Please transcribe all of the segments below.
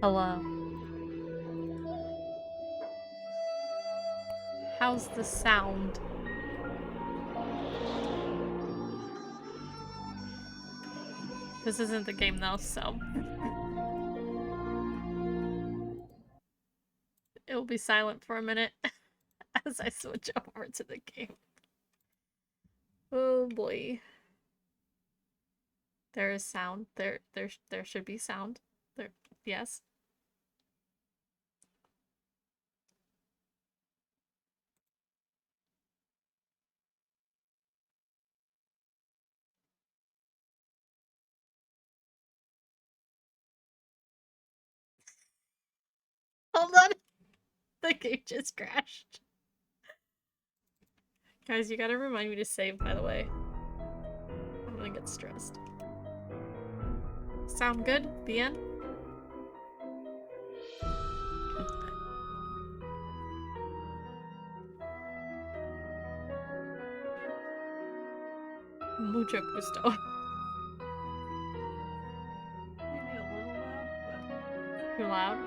Hello. How's the sound? This isn't the game though, so it will be silent for a minute as I switch over to the game. Oh boy. There is sound. There should be sound. There, yes. Hold on. The game just crashed. Guys, you gotta remind me to save, by the way. I'm gonna get stressed. Sound good? The end? Mucho gusto. Maybe a little loud, but too loud.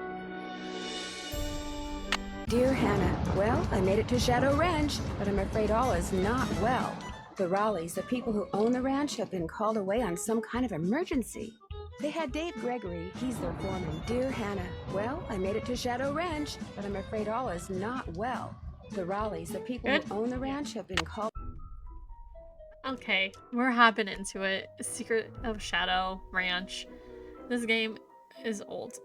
Dear Hannah, well, I made it to Shadow Ranch, but I'm afraid all is not well. The Raleighs, the people who own the ranch, have been called away on some kind of emergency. They had Dave Gregory, he's their foreman. Dear Hannah, well, I made it to Shadow Ranch, but I'm afraid all is not well. The Raleighs, the people Good? who own the ranch, have been called... Okay, we're hopping into it. Secret of Shadow Ranch. This game is old.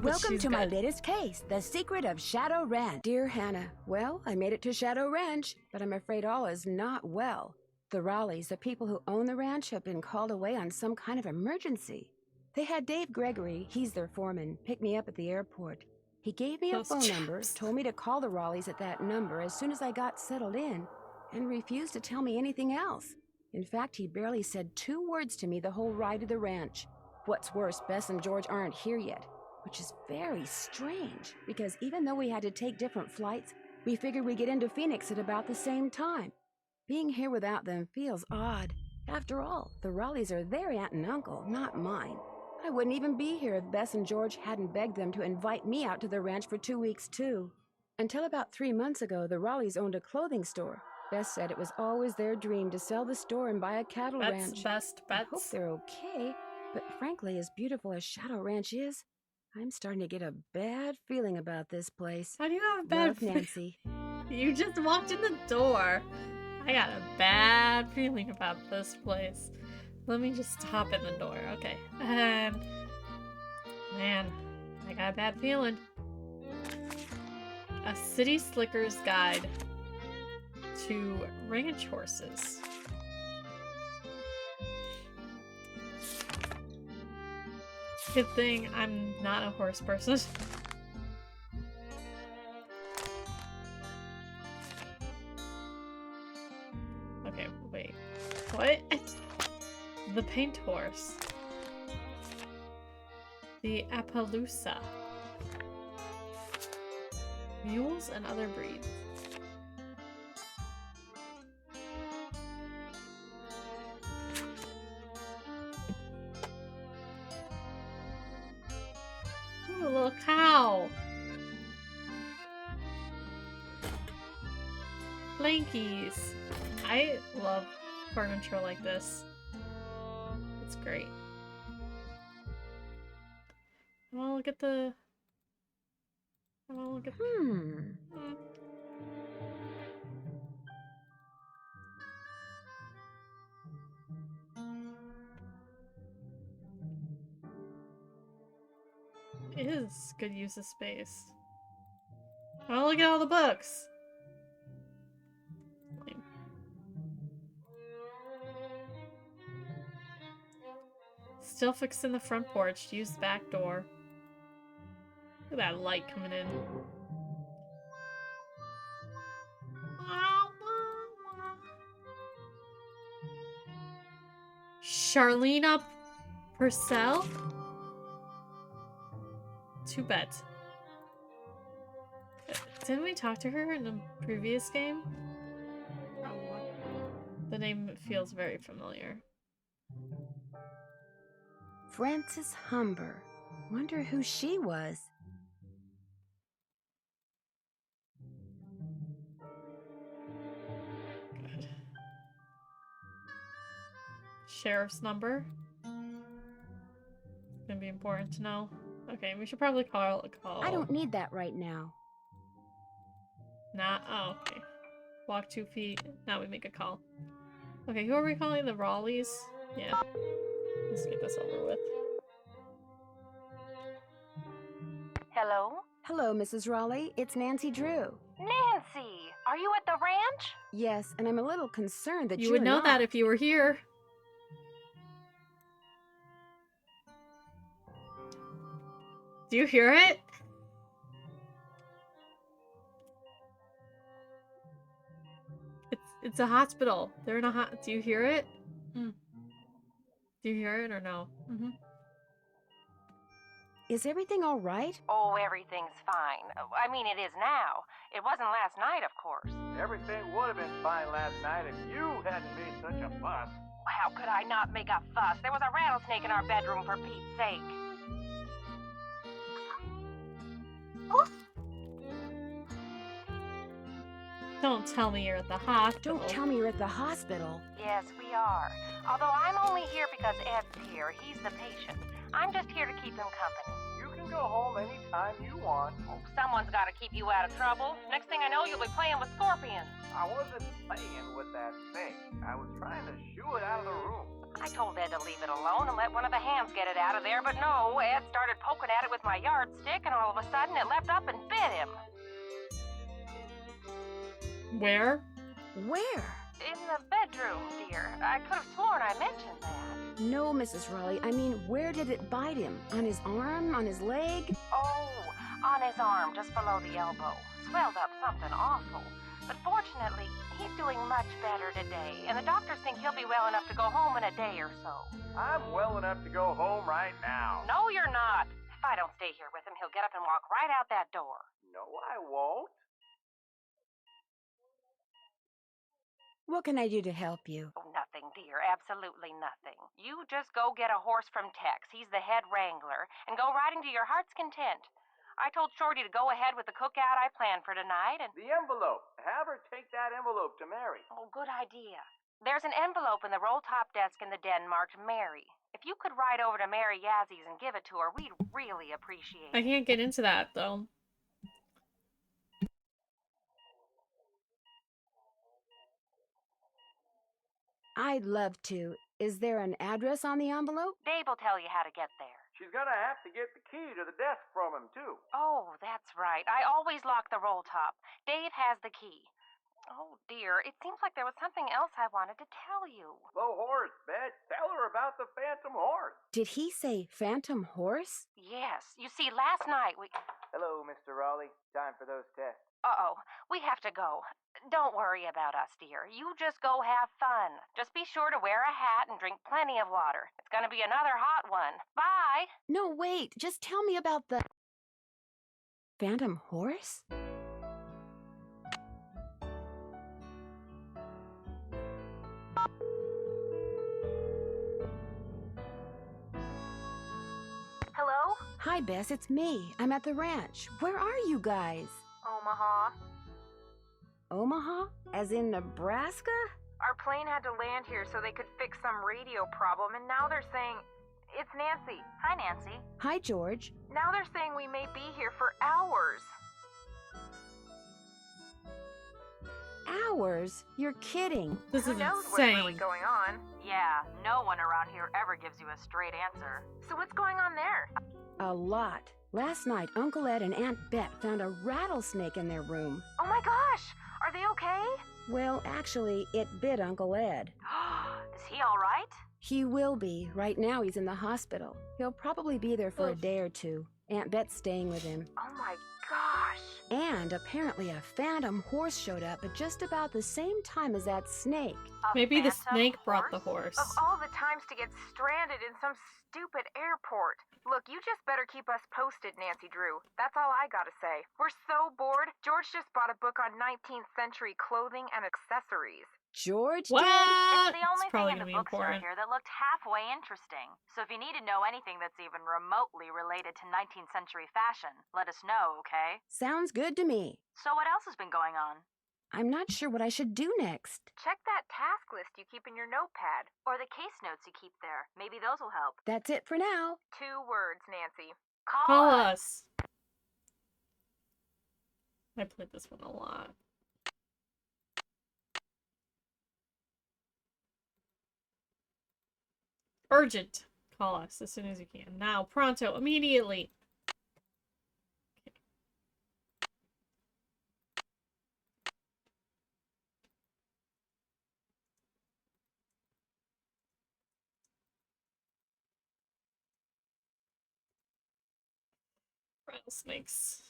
Welcome to my latest case, The Secret of Shadow Ranch. Dear Hannah, well, I made it to Shadow Ranch, but I'm afraid all is not well. The Raleighs, the people who own the ranch, have been called away on some kind of emergency. They had Dave Gregory, he's their foreman, pick me up at the airport. He gave me a phone number, told me to call the Raleighs at that number as soon as I got settled in, and refused to tell me anything else. In fact, he barely said 2 words to me the whole ride to the ranch. What's worse, Bess and George aren't here yet. Which is very strange, because even though we had to take different flights, we figured we'd get into Phoenix at about the same time. Being here without them feels odd. After all, the Raleighs are their aunt and uncle, not mine. I wouldn't even be here if Bess and George hadn't begged them to invite me out to the ranch for 2 weeks, too. Until about 3 months ago, the Raleighs owned a clothing store. Bess said it was always their dream to sell the store and buy a cattle ranch. Best I hope bets. they're okay, but frankly, as beautiful as Shadow Ranch is, I'm starting to get a bad feeling about this place. How do you have a bad Love, Nancy. You just walked in the door. I got a bad feeling about this place. Let me just hop in the door. Okay. And man, I got a bad feeling. A city slicker's guide to ranch horses. Good thing I'm not a horse person. Okay, wait. What? The paint horse. The Appaloosa. Mules and other breeds. Ooh, a little cow. Blankies. I love furniture like this. It's great. I wanna look at the... I wanna look at... It is good use of space. I wanna look at all the books. Still fixing the front porch. Use the back door. Look at that light coming in. Charlena Purcell? 2 bet. Didn't we talk to her in the previous game? Probably. The name feels very familiar. Frances Humber. Wonder who she was. Good. Sheriff's number. Gonna be important to know. Okay, we should probably call. I don't need that right now. Nah. Oh, okay. Walk 2 feet. Now we make a call. Okay, who are we calling? The Raleighs? Yeah. Let's get this over with. Hello? Hello, Mrs. Raleigh. It's Nancy Drew. Nancy! Are you at the ranch? Yes, and I'm a little concerned that You would know not. that if you were here. Do you hear it? It's a hospital. They're in a do you hear it? Do you hear it or no? Is everything all right? Oh, everything's fine. I mean, it is now. It wasn't last night, of course. Everything would have been fine last night if you hadn't made such a fuss. How could I not make a fuss? There was a rattlesnake in our bedroom, for Pete's sake. Don't tell me you're at the hospital. Don't tell me you're at the hospital. Yes, we are. Although I'm only here because Ed's here. He's the patient. I'm just here to keep him company. You can go home anytime you want. Oh, someone's got to keep you out of trouble. Next thing I know, you'll be playing with scorpions. I wasn't playing with that snake. I was trying to shoo it out of the room. I told Ed to leave it alone and let one of the hands get it out of there, but no, Ed started poking at it with my yardstick, and all of a sudden it leapt up and bit him. Where? Where? In the bedroom, dear. I could have sworn I mentioned that. No, Mrs. Raleigh. I mean, where did it bite him? On his arm? On his leg? Oh, on his arm, just below the elbow. Swelled up something awful. But fortunately, he's doing much better today, and the doctors think he'll be well enough to go home in a day or so. I'm well enough to go home right now. No, you're not. If I don't stay here with him, he'll get up and walk right out that door. No, I won't. What can I do to help you? Oh, nothing, dear. Absolutely nothing. You just go get a horse from Tex. He's the head wrangler, and go riding to your heart's content. I told Shorty to go ahead with the cookout I planned for tonight, and... The envelope. Have her take that envelope to Mary. Oh, good idea. There's an envelope in the roll-top desk in the den marked Mary. If you could ride over to Mary Yazzy's and give it to her, we'd really appreciate I it. can't get into that, though. I'd love to. Is there an address on the envelope? Dave will tell you how to get there. She's gonna have to get the key to the desk from him, too. Oh, that's right. I always lock the roll-top. Dave has the key. Oh, dear. It seems like there was something else I wanted to tell you. The horse, Bet. Tell her about the phantom horse. Did he say phantom horse? Yes. You see, last night we... Hello, Mr. Raleigh. Time for those tests. Uh-oh. We have to go. Don't worry about us, dear. You just go have fun. Just be sure to wear a hat and drink plenty of water. It's gonna be another hot one. Bye! No, wait. Just tell me about the... phantom horse? Hello? Hi, Bess. It's me. I'm at the ranch. Where are you guys? Omaha. Omaha? As in Nebraska? Our plane had to land here so they could fix some radio problem, and now they're saying... It's Nancy. Hi, Nancy. Hi, George. Now they're saying we may be here for hours. Hours? You're kidding. This Who is knows what's insane. really going on? Yeah, no one around here ever gives you a straight answer. So what's going on there? A lot. Last night, Uncle Ed and Aunt Bet found a rattlesnake in their room. Oh my gosh! Are they okay? Well, actually, it bit Uncle Ed. Is he all right? He will be. Right now, he's in the hospital. He'll probably be there for a Oof. day or two. Aunt Bet's staying with him. Oh my gosh! And apparently a phantom horse showed up at just about the same time as that snake. A Maybe the phantom snake brought the horse. Of all the times to get stranded in some stupid airport. Look, you just better keep us posted, Nancy Drew. That's all I gotta say. We're so bored. George just bought a book on 19th century clothing and accessories. George What? did? It's the It's only probably thing in gonna the be bookstore important. here that looked halfway interesting. So if you need to know anything that's even remotely related to 19th century fashion, let us know, okay? Sounds good to me. So what else has been going on? I'm not sure what I should do next. Check that task list you keep in your notepad. Or the case notes you keep there. Maybe those will help. That's it for now. 2 words, Nancy. Call us. I played this one a lot. Urgent. Call us as soon as you can. Now, pronto, immediately. Rattlesnakes.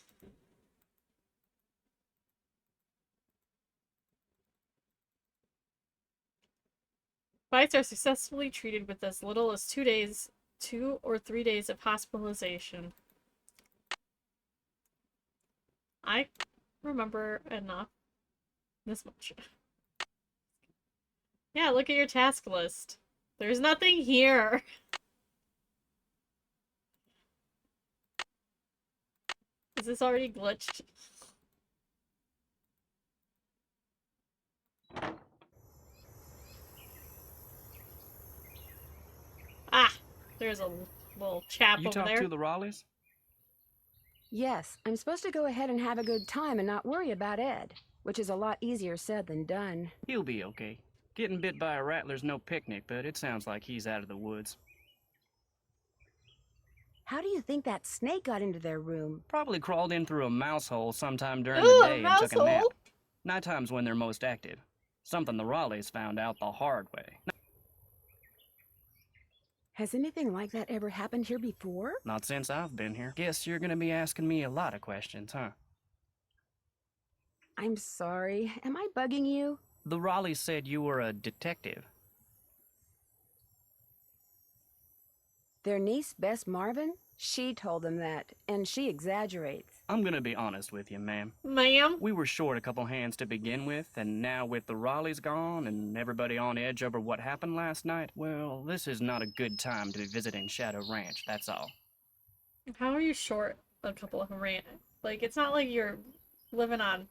Bites are successfully treated with as little as 2 or 3 days of hospitalization. I remember enough. This much. Yeah, look at your task list. There's nothing here. Is this already glitched? Ah! There's a little chap You over talked there. to the Raleighs? Yes, I'm supposed to go ahead and have a good time and not worry about Ed, which is a lot easier said than done. He'll be okay. Getting bit by a rattler's no picnic, but it sounds like he's out of the woods. How do you think that snake got into their room? Probably crawled in through a mouse hole sometime during Ooh, the a day and mouse took a nap. hole? Nighttime's when they're most active. Something the Raleighs found out the hard way. Has anything like that ever happened here before? Not since I've been here. Guess you're gonna be asking me a lot of questions, huh? I'm sorry. Am I bugging you? The Raleighs said you were a detective. Their niece, Bess Marvin? She told them that, and she exaggerates. I'm gonna be honest with you, ma'am. Ma'am? We were short a couple hands to begin with, and now with the Raleighs gone and everybody on edge over what happened last night, well, this is not a good time to be visiting Shadow Ranch, that's all. How are you short a couple of rant? Like, it's not like you're living on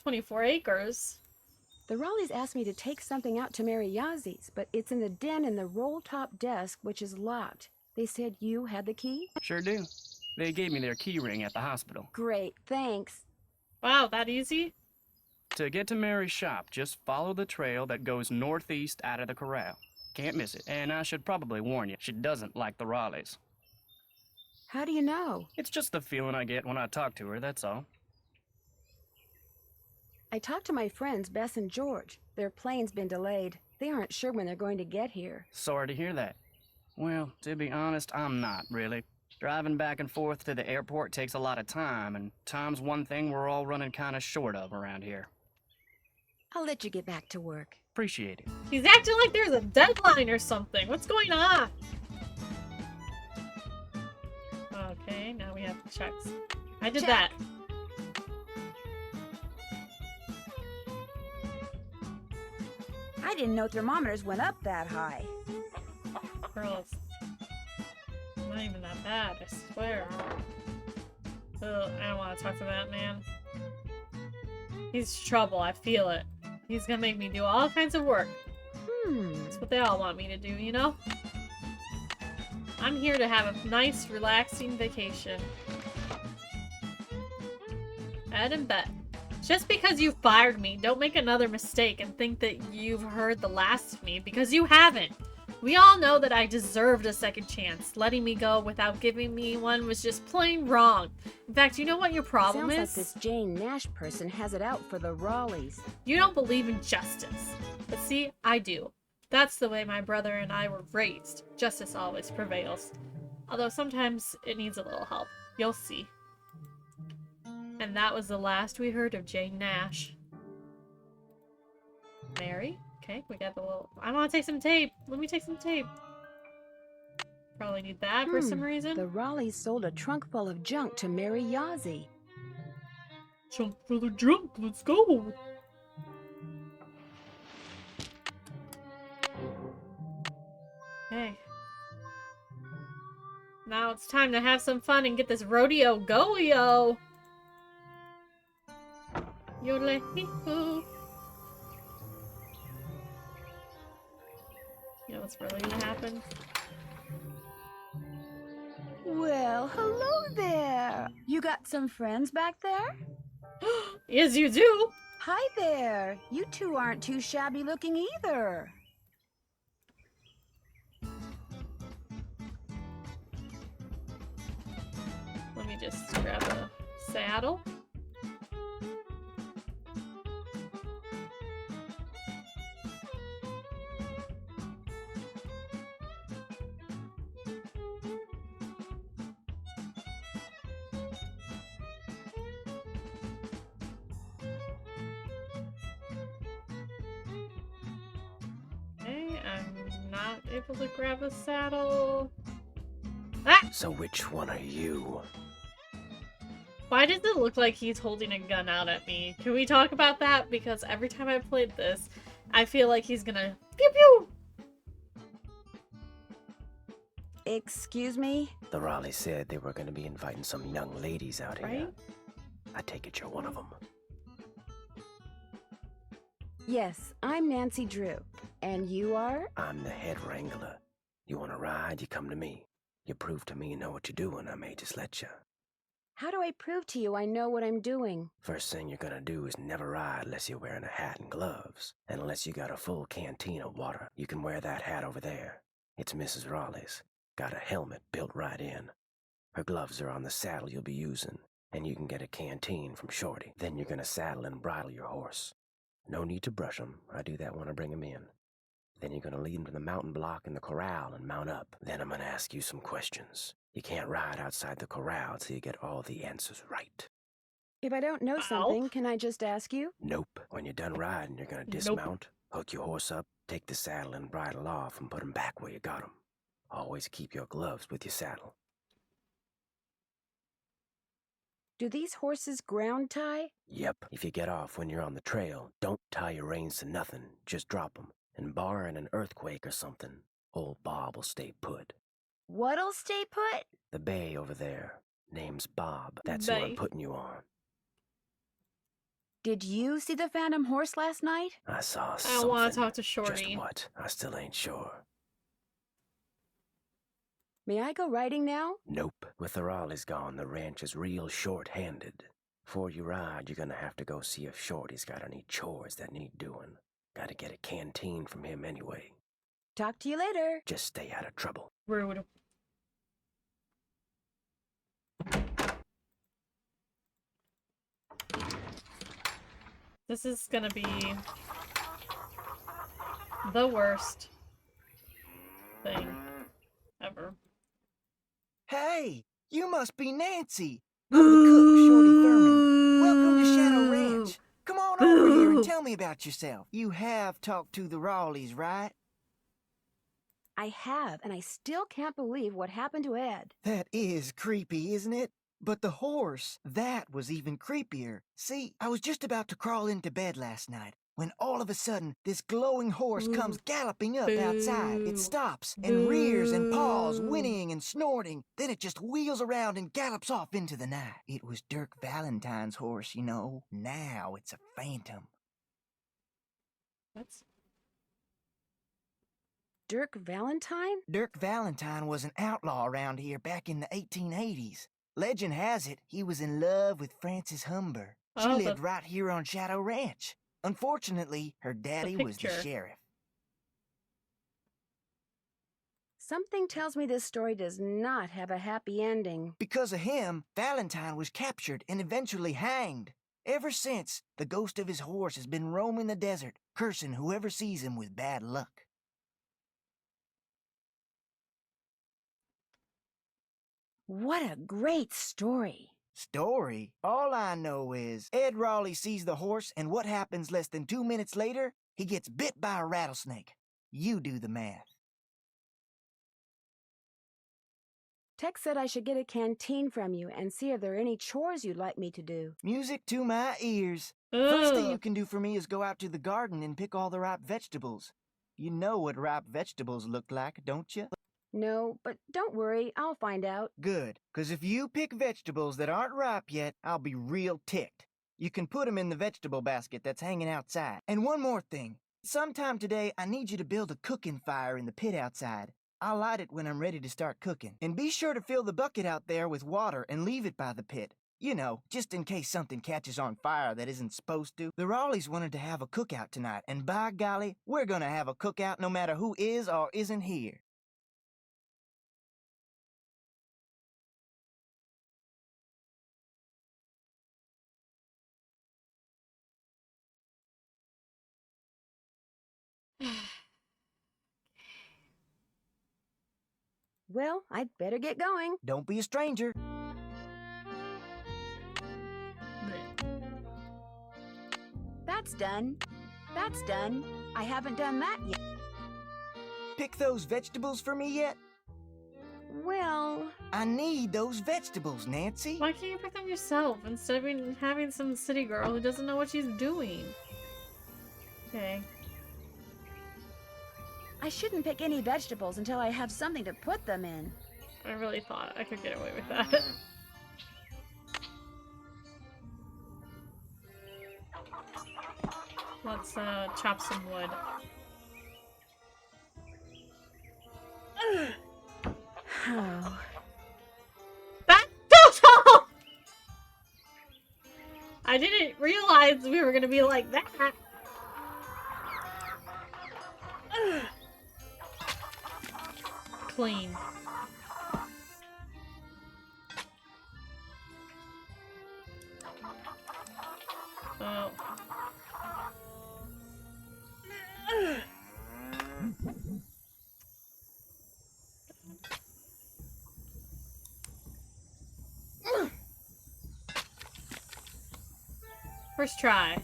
24 acres. The Raleighs asked me to take something out to Mary Yazi's, but it's in the den in the roll-top desk, which is locked. They said you had the key? Sure do. They gave me their key ring at the hospital. Great, thanks. Wow, that easy? To get to Mary's shop, just follow the trail that goes northeast out of the corral. Can't miss it. And I should probably warn you, she doesn't like the Raleighs. How do you know? It's just the feeling I get when I talk to her, that's all. I talked to my friends, Bess and George. Their plane's been delayed. They aren't sure when they're going to get here. Sorry to hear that. Well, to be honest, I'm not, really. Driving back and forth to the airport takes a lot of time, and time's one thing we're all running kind of short of around here. I'll let you get back to work. Appreciate it. He's acting like there's a deadline or something. What's going on? Okay, now we have checks. I did Check. that. I didn't know thermometers went up that high. Girls. Not even that bad, I swear. Ugh, I don't want to talk to that man. He's trouble, I feel it. He's gonna make me do all kinds of work. That's what they all want me to do, you know? I'm here to have a nice, relaxing vacation. Ed and Bet. Just because you fired me, don't make another mistake and think that you've heard the last of me, because you haven't. We all know that I deserved a second chance. Letting me go without giving me one was just plain wrong. In fact, you know what your problem Sounds is? like this Jane Nash person has it out for the Raleighs. You don't believe in justice. But see, I do. That's the way my brother and I were raised. Justice always prevails. Although sometimes it needs a little help. You'll see. And that was the last we heard of Jane Nash. Mary? Okay, we got the little... I want to take some tape. Let me take some tape. Probably need that for some reason. The Raleighs sold a trunk full of junk to Mary Yazi. Junk for the drunk. Let's go. Okay. Now it's time to have some fun and get this rodeo go-yo. Yodel-hee-hoo. You know what's really gonna happen? Well, hello there. You got some friends back there? Yes, you do. Hi there. You two aren't too shabby looking either. Let me just grab a saddle. Okay, I'm not able to grab a saddle. Ah! So which one are you? Why does it look like he's holding a gun out at me? Can we talk about that? Because every time I played this, I feel like he's gonna pew pew! Excuse me? The Raleigh said they were going to be inviting some young ladies out here. Right? I take it you're one of them. Yes, I'm Nancy Drew. And you are? I'm the head wrangler. You want to ride, you come to me. You prove to me you know what you're doing, I may just let you. How do I prove to you I know what I'm doing? First thing you're gonna do is never ride unless you're wearing a hat and gloves. And unless you got a full canteen of water. You can wear that hat over there. It's Mrs. Raleigh's. Got a helmet built right in. Her gloves are on the saddle you'll be using. And you can get a canteen from Shorty. Then you're gonna saddle and bridle your horse. No need to brush him. I do that when I bring him in. Then you're gonna lead him to the mountain block in the corral and mount up. Then I'm gonna ask you some questions. You can't ride outside the corral till you get all the answers right. If I don't know something, can I just ask you? Nope. When you're done riding, you're gonna dismount, hook your horse up, take the saddle and bridle off, and put him back where you got him. Always keep your gloves with your saddle. Do these horses ground tie? Yep. If you get off when you're on the trail, don't tie your reins to nothing. Just drop them. And barring an earthquake or something, old Bob will stay put. What'll stay put? The bay over there. Name's Bob. That's who I'm putting you on. Did you see the phantom horse last night? I saw I something. don't want to talk to Shorty. Just what? I still ain't sure. May I go riding now? Nope. With the Raleigh's gone, the ranch is real short-handed. Before you ride, you're gonna have to go see if Shorty's got any chores that need doing. Gotta get a canteen from him anyway. Talk to you later. Just stay out of trouble. Rude. This is gonna be the worst thing ever. Hey, you must be Nancy. I'm the cook, Shorty Thurman. Welcome to Shadow Ranch. Come on over here and tell me about yourself. You have talked to the Raleighs, right? I have, and I still can't believe what happened to Ed. That is creepy, isn't it? But the horse, that was even creepier. See, I was just about to crawl into bed last night when all of a sudden this glowing horse comes galloping up outside. It stops and rears and paws, whinnying and snorting. Then it just wheels around and gallops off into the night. It was Dirk Valentine's horse, you know. Now it's a phantom. What's Dirk Valentine? Dirk Valentine was an outlaw around here back in the 1880s. Legend has it he was in love with Frances Humber. She lived right here on Shadow Ranch. Unfortunately, her daddy was the sheriff. Something tells me this story does not have a happy ending. Because of him, Valentine was captured and eventually hanged. Ever since, the ghost of his horse has been roaming the desert, cursing whoever sees him with bad luck. What a great story. Story? All I know is Ed Raleigh sees the horse, and what happens less than 2 minutes later? He gets bit by a rattlesnake. You do the math. Tex said I should get a canteen from you and see if there are any chores you'd like me to do. Music to my ears. First thing you can do for me is go out to the garden and pick all the ripe vegetables. You know what ripe vegetables look like, don't you? No, but don't worry, I'll find out. Good, 'cause if you pick vegetables that aren't ripe yet, I'll be real ticked. You can put 'em in the vegetable basket that's hanging outside. And one more thing. Sometime today, I need you to build a cooking fire in the pit outside. I'll light it when I'm ready to start cooking. And be sure to fill the bucket out there with water and leave it by the pit. You know, just in case something catches on fire that isn't supposed to. The Raleighs wanted to have a cookout tonight, and by golly, we're gonna have a cookout no matter who is or isn't here. Well, I'd better get going. Don't be a stranger. That's done. That's done. I haven't done that yet. Pick those vegetables for me yet? Well, I need those vegetables, Nancy. Why can't you pick them yourself instead of having some city girl who doesn't know what she's doing? Okay. I shouldn't pick any vegetables until I have something to put them in. I really thought I could get away with that. Let's chop some wood. Oh. That Toto! I didn't realize we were gonna be like that. Clean. Oh. First try.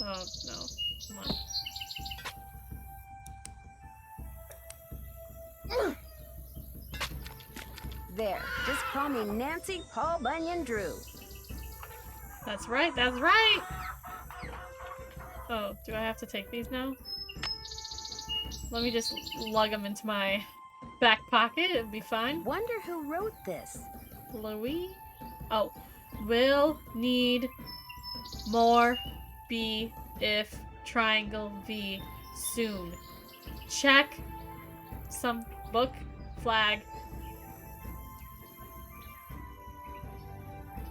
Oh, no. Come on. There, just call me Nancy Paul Bunyan Drew. That's right, that's right! Oh, do I have to take these now? Let me just lug them into my back pocket, it'll be fine. Wonder who wrote this. Louis? Oh. Will need more B if triangle V soon. Check some book flag.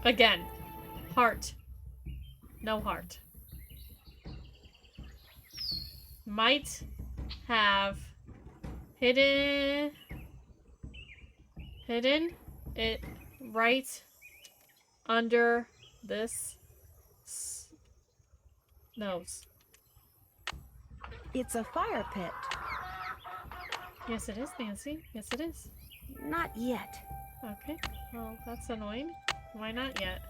Again. Heart. No heart. Might have hidden it right under this nose. It's a fire pit. Yes, it is, Nancy. Yes, it is. Not yet. Okay. Well, that's annoying. Why not yet?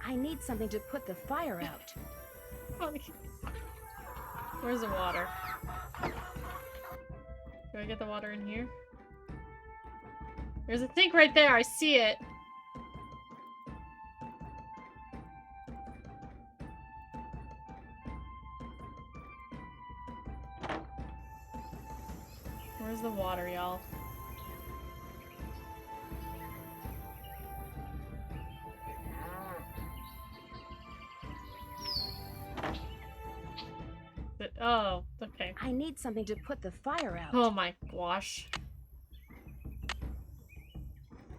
I need something to put the fire out. Where's the water? Do I get the water in here? There's a sink right there. I see it. Where's the water, y'all? Oh, okay. I need something to put the fire out. Oh my gosh.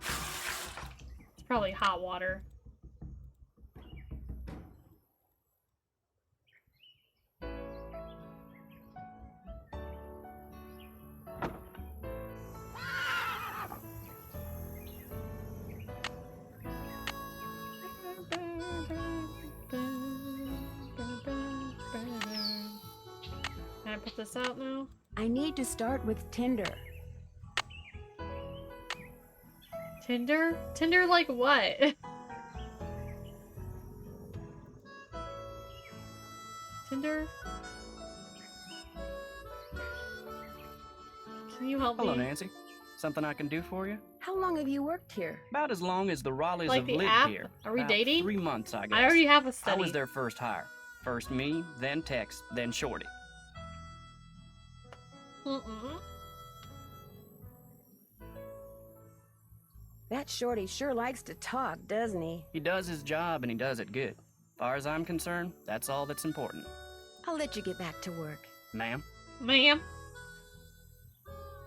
It's probably hot water. Can I put this out now? I need to start with tinder. Tinder? Tinder like what? Tinder? Can you help Hello, me? Nancy. Something I can do for you? How long have you worked here? About as long as the Raleighs Like have the lived app? here. Are we About dating? 3 months, I guess. I already have a I study. was their first hire. First me, then Tex, then Shorty. Mm-mm. That Shorty sure likes to talk, doesn't he? He does his job and he does it good. Far as I'm concerned, that's all that's important. I'll let you get back to work. Ma'am? Ma'am.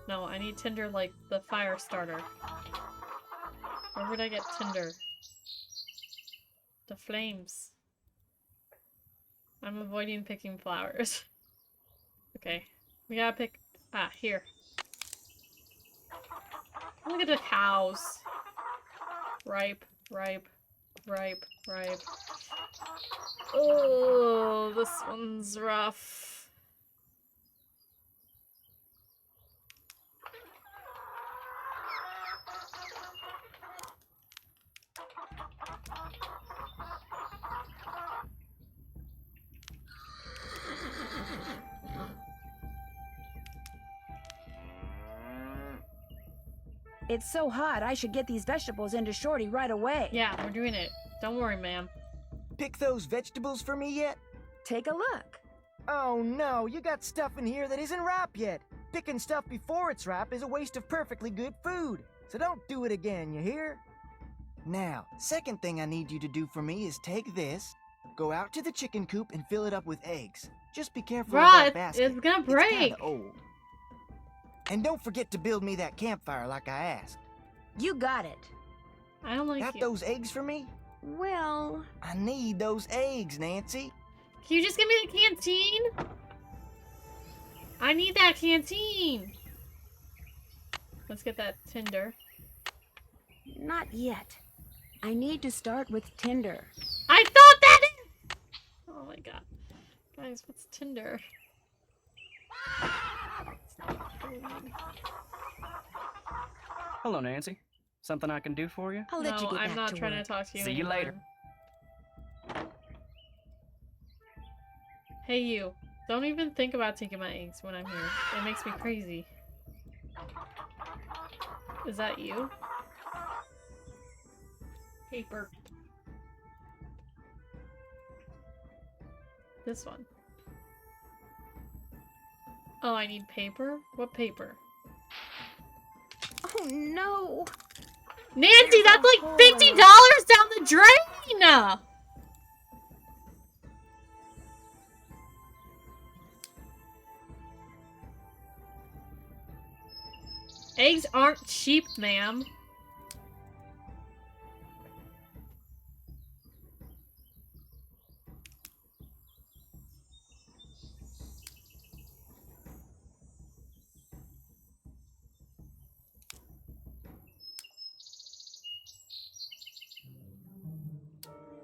No, I need tinder like the fire starter. Where would I get tinder? The flames. I'm avoiding picking flowers. Okay. We gotta pick... Ah, here. Look at the cows. Ripe, ripe, ripe, ripe. Oh, this one's rough. It's so hot, I should get these vegetables into Shorty right away. Yeah, we're doing it. Don't worry, ma'am. Pick those vegetables for me yet? Take a look. Oh no, you got stuff in here that isn't ripe yet. Picking stuff before it's ripe is a waste of perfectly good food. So don't do it again, you hear? Now, second thing I need you to do for me is take this, go out to the chicken coop and fill it up with eggs. Just be careful of Bruh, that basket. it's gonna It's break. kinda old. And don't forget to build me that campfire like I asked. You got it. I don't like Got you. those eggs for me? Well, I need those eggs, Nancy. Can you just give me the canteen? I need that canteen. Let's get that tinder. not yet. I need to start with Tinder. I thought that is... Oh my god. Guys, what's Tinder? Hello, Nancy. Something I can do for you? I'll let you No, get I'm back not to trying work. to talk to you See you anymore. later. Hey you, don't even think about taking my eggs when I'm here. It makes me crazy. Is that you? Paper. This one. Oh, I need paper? What paper? Oh no! Nancy, that's like hole $50 in down the drain! Eggs aren't cheap, ma'am.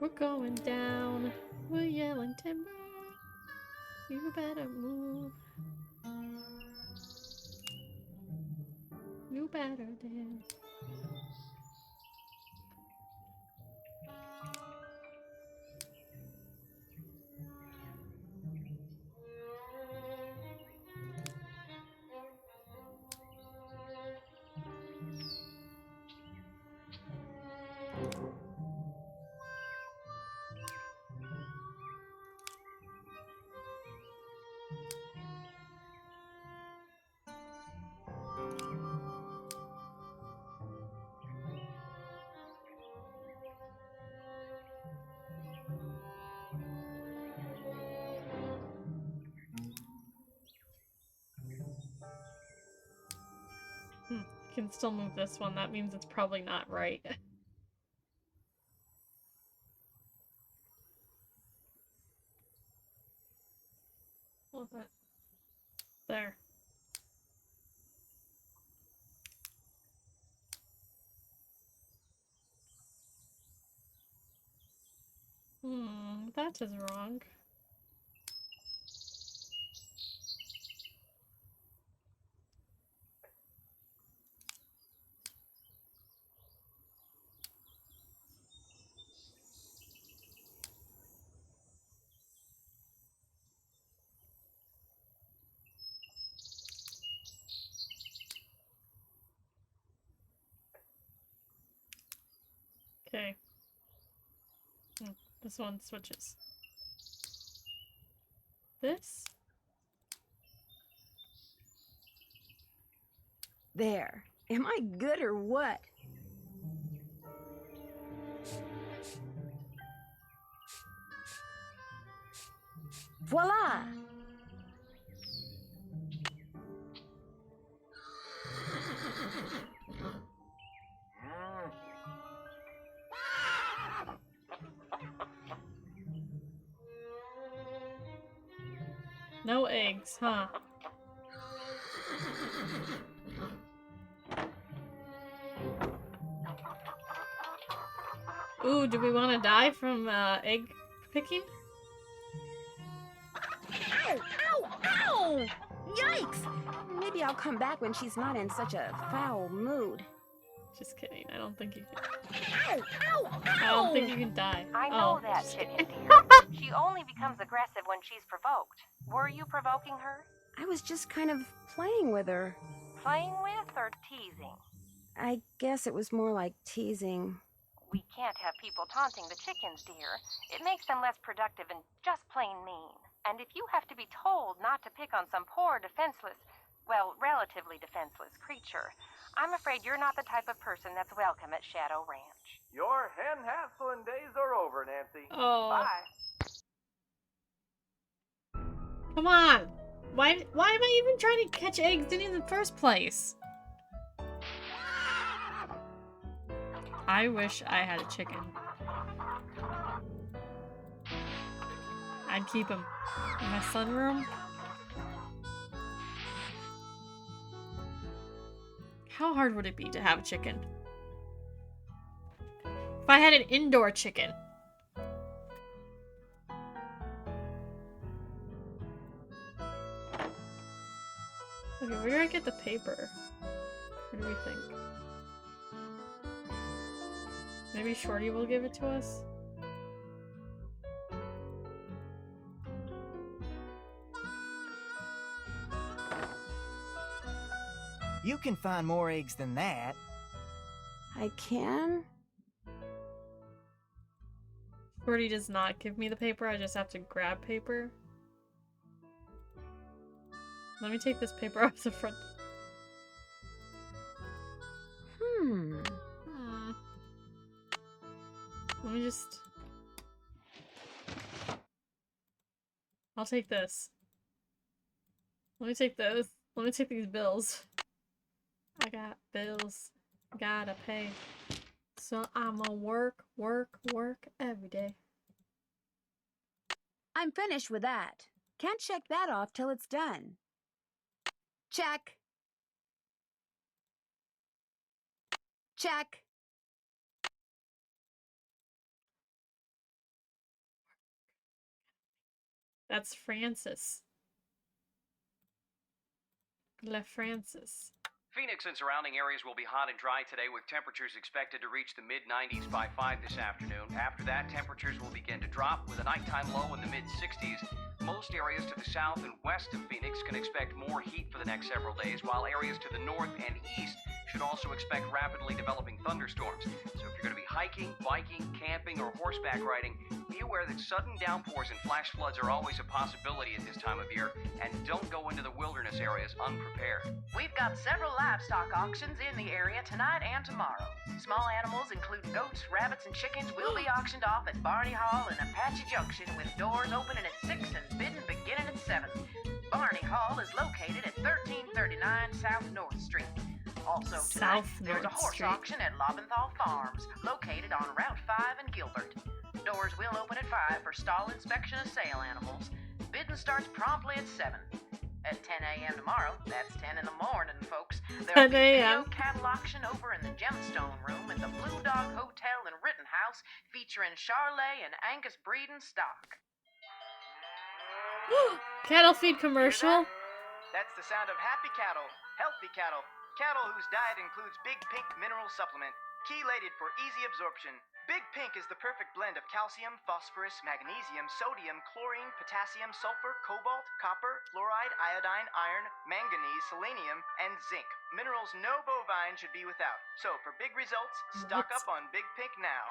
We're going down. We're yelling timber. You better move. You better dance. Can still move this one. That means it's probably not right. Hold that. There. That is wrong. Okay. This one switches. This? There. Am I good or what? Voila! No eggs, huh? Ooh, do we want to die from egg picking? Ow! Ow! Ow! Yikes! Maybe I'll come back when she's not in such a foul mood. Just kidding. I don't think you can. Ow! Ow! I don't think you can die. I know Oh, that, just chicken kidding. dear. She only becomes aggressive when she's provoked. Were you provoking her? I was just kind of playing with her. Playing with or teasing? I guess it was more like teasing. We can't have people taunting the chickens, dear. It makes them less productive and just plain mean. And if you have to be told not to pick on some poor, defenseless, well, relatively defenseless creature, I'm afraid you're not the type of person that's welcome at Shadow Ranch. Your hen hassling days are over, Nancy. Oh. Bye. Come on! Why am I even trying to catch eggs in the first place? I wish I had a chicken. I'd keep him in my sunroom. How hard would it be to have a chicken? If I had an indoor chicken. Okay, where do I get the paper? What do we think? Maybe Shorty will give it to us? You can find more eggs than that. I can? Shorty does not give me the paper, I just have to grab paper. Let me take this paper off the front. Hmm. Let me just... I'll take this. Let me take those. Let me take these bills. I got bills. Gotta pay. So I'ma work every day. I'm finished with that. Can't check that off till it's done. Check. Check. That's Francis. Le Francis. Phoenix and surrounding areas will be hot and dry today, with temperatures expected to reach the mid-90s by 5 this afternoon. After that, temperatures will begin to drop, with a nighttime low in the mid-60s. Most areas to the south and west of Phoenix can expect more heat for the next several days, while areas to the north and east should also expect rapidly developing thunderstorms. So if you're going to be hiking, biking, camping, or horseback riding, be aware that sudden downpours and flash floods are always a possibility at this time of year, and don't go into the wilderness areas unprepared. We've got several livestock auctions in the area tonight and tomorrow. Small animals, including goats, rabbits, and chickens, will be auctioned off at Barney Hall and Apache Junction, with doors opening at 6 and bidding beginning at 7. Barney Hall is located at 1339 South North Street. Also tonight, there's a horse auction at Lobenthal Farms, located on Route 5 in Gilbert. Doors will open at 5 for stall inspection of sale animals. Bidding starts promptly at 7. At 10 a.m. tomorrow, that's 10 in the morning, folks, there'll 10 be a a.m. video cattle auction over in the Gemstone Room at the Blue Dog Hotel in Rittenhouse, featuring Charolais and Angus breeding stock. Cattle feed commercial. That's the sound of happy cattle, healthy cattle, cattle whose diet includes Big Pink Mineral Supplement. Chelated for easy absorption. Big Pink is the perfect blend of calcium, phosphorus, magnesium, sodium, chlorine, potassium, sulfur, cobalt, copper, fluoride, iodine, iron, manganese, selenium, and zinc. Minerals no bovine should be without. So for big results, stock up on Big Pink now.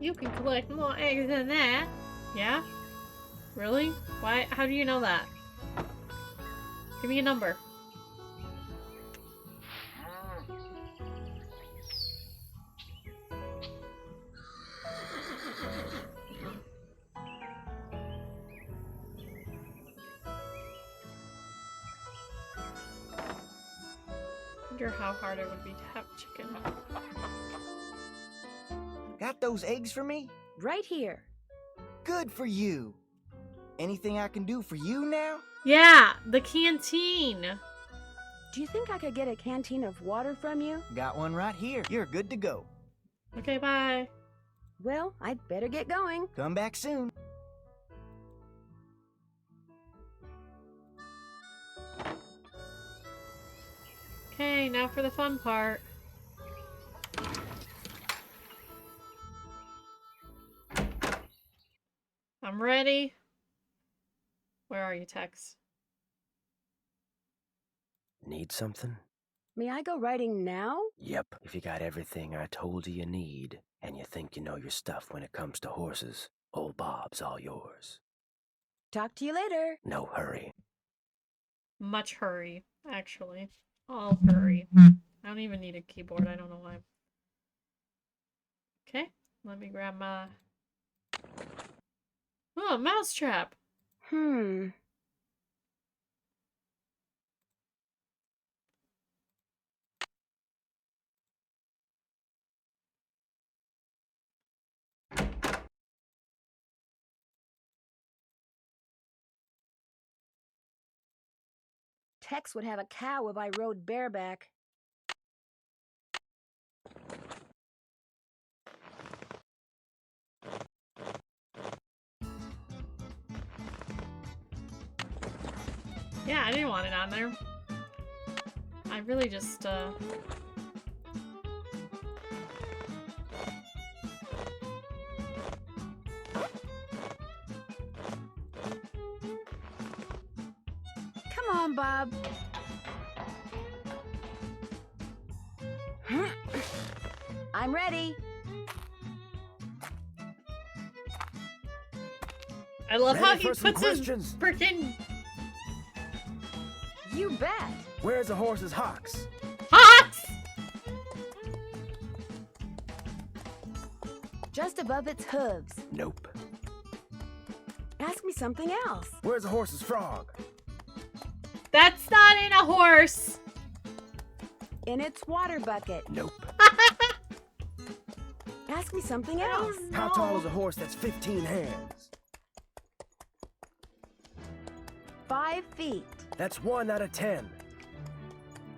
You can collect more eggs than that. Yeah? Really? Why? How do you know that? Give me a number. I wonder how hard it would be to have chicken. Got those eggs for me? Right here. Good for you. Anything I can do for you now? Yeah, the canteen. Do you think I could get a canteen of water from you? Got one right here. You're good to go. Okay, bye. Well, I'd better get going. Come back soon. Okay, now for the fun part. I'm ready. Where are you, Tex? Need something? May I go riding now? Yep. If you got everything I told you need, and you think you know your stuff when it comes to horses, old Bob's all yours. Talk to you later. No hurry. Much hurry, actually. All hurry. I don't even need a keyboard. I don't know why. Okay, let me grab my... Oh, mousetrap. Tex would have a cow if I rode bareback. Yeah, I didn't want it on there. I really just, Come on, Bob. I'm ready. I love how Ready he for some puts his questions? freaking You bet. Where's the horse's hocks? hocks! Just above its hooves. Nope. Ask me something else. Where's the horse's frog? That's not in a horse! In its water bucket. Nope. Ask me something else. How tall is a horse that's 15 hands? 5 feet. That's 1 out of 10.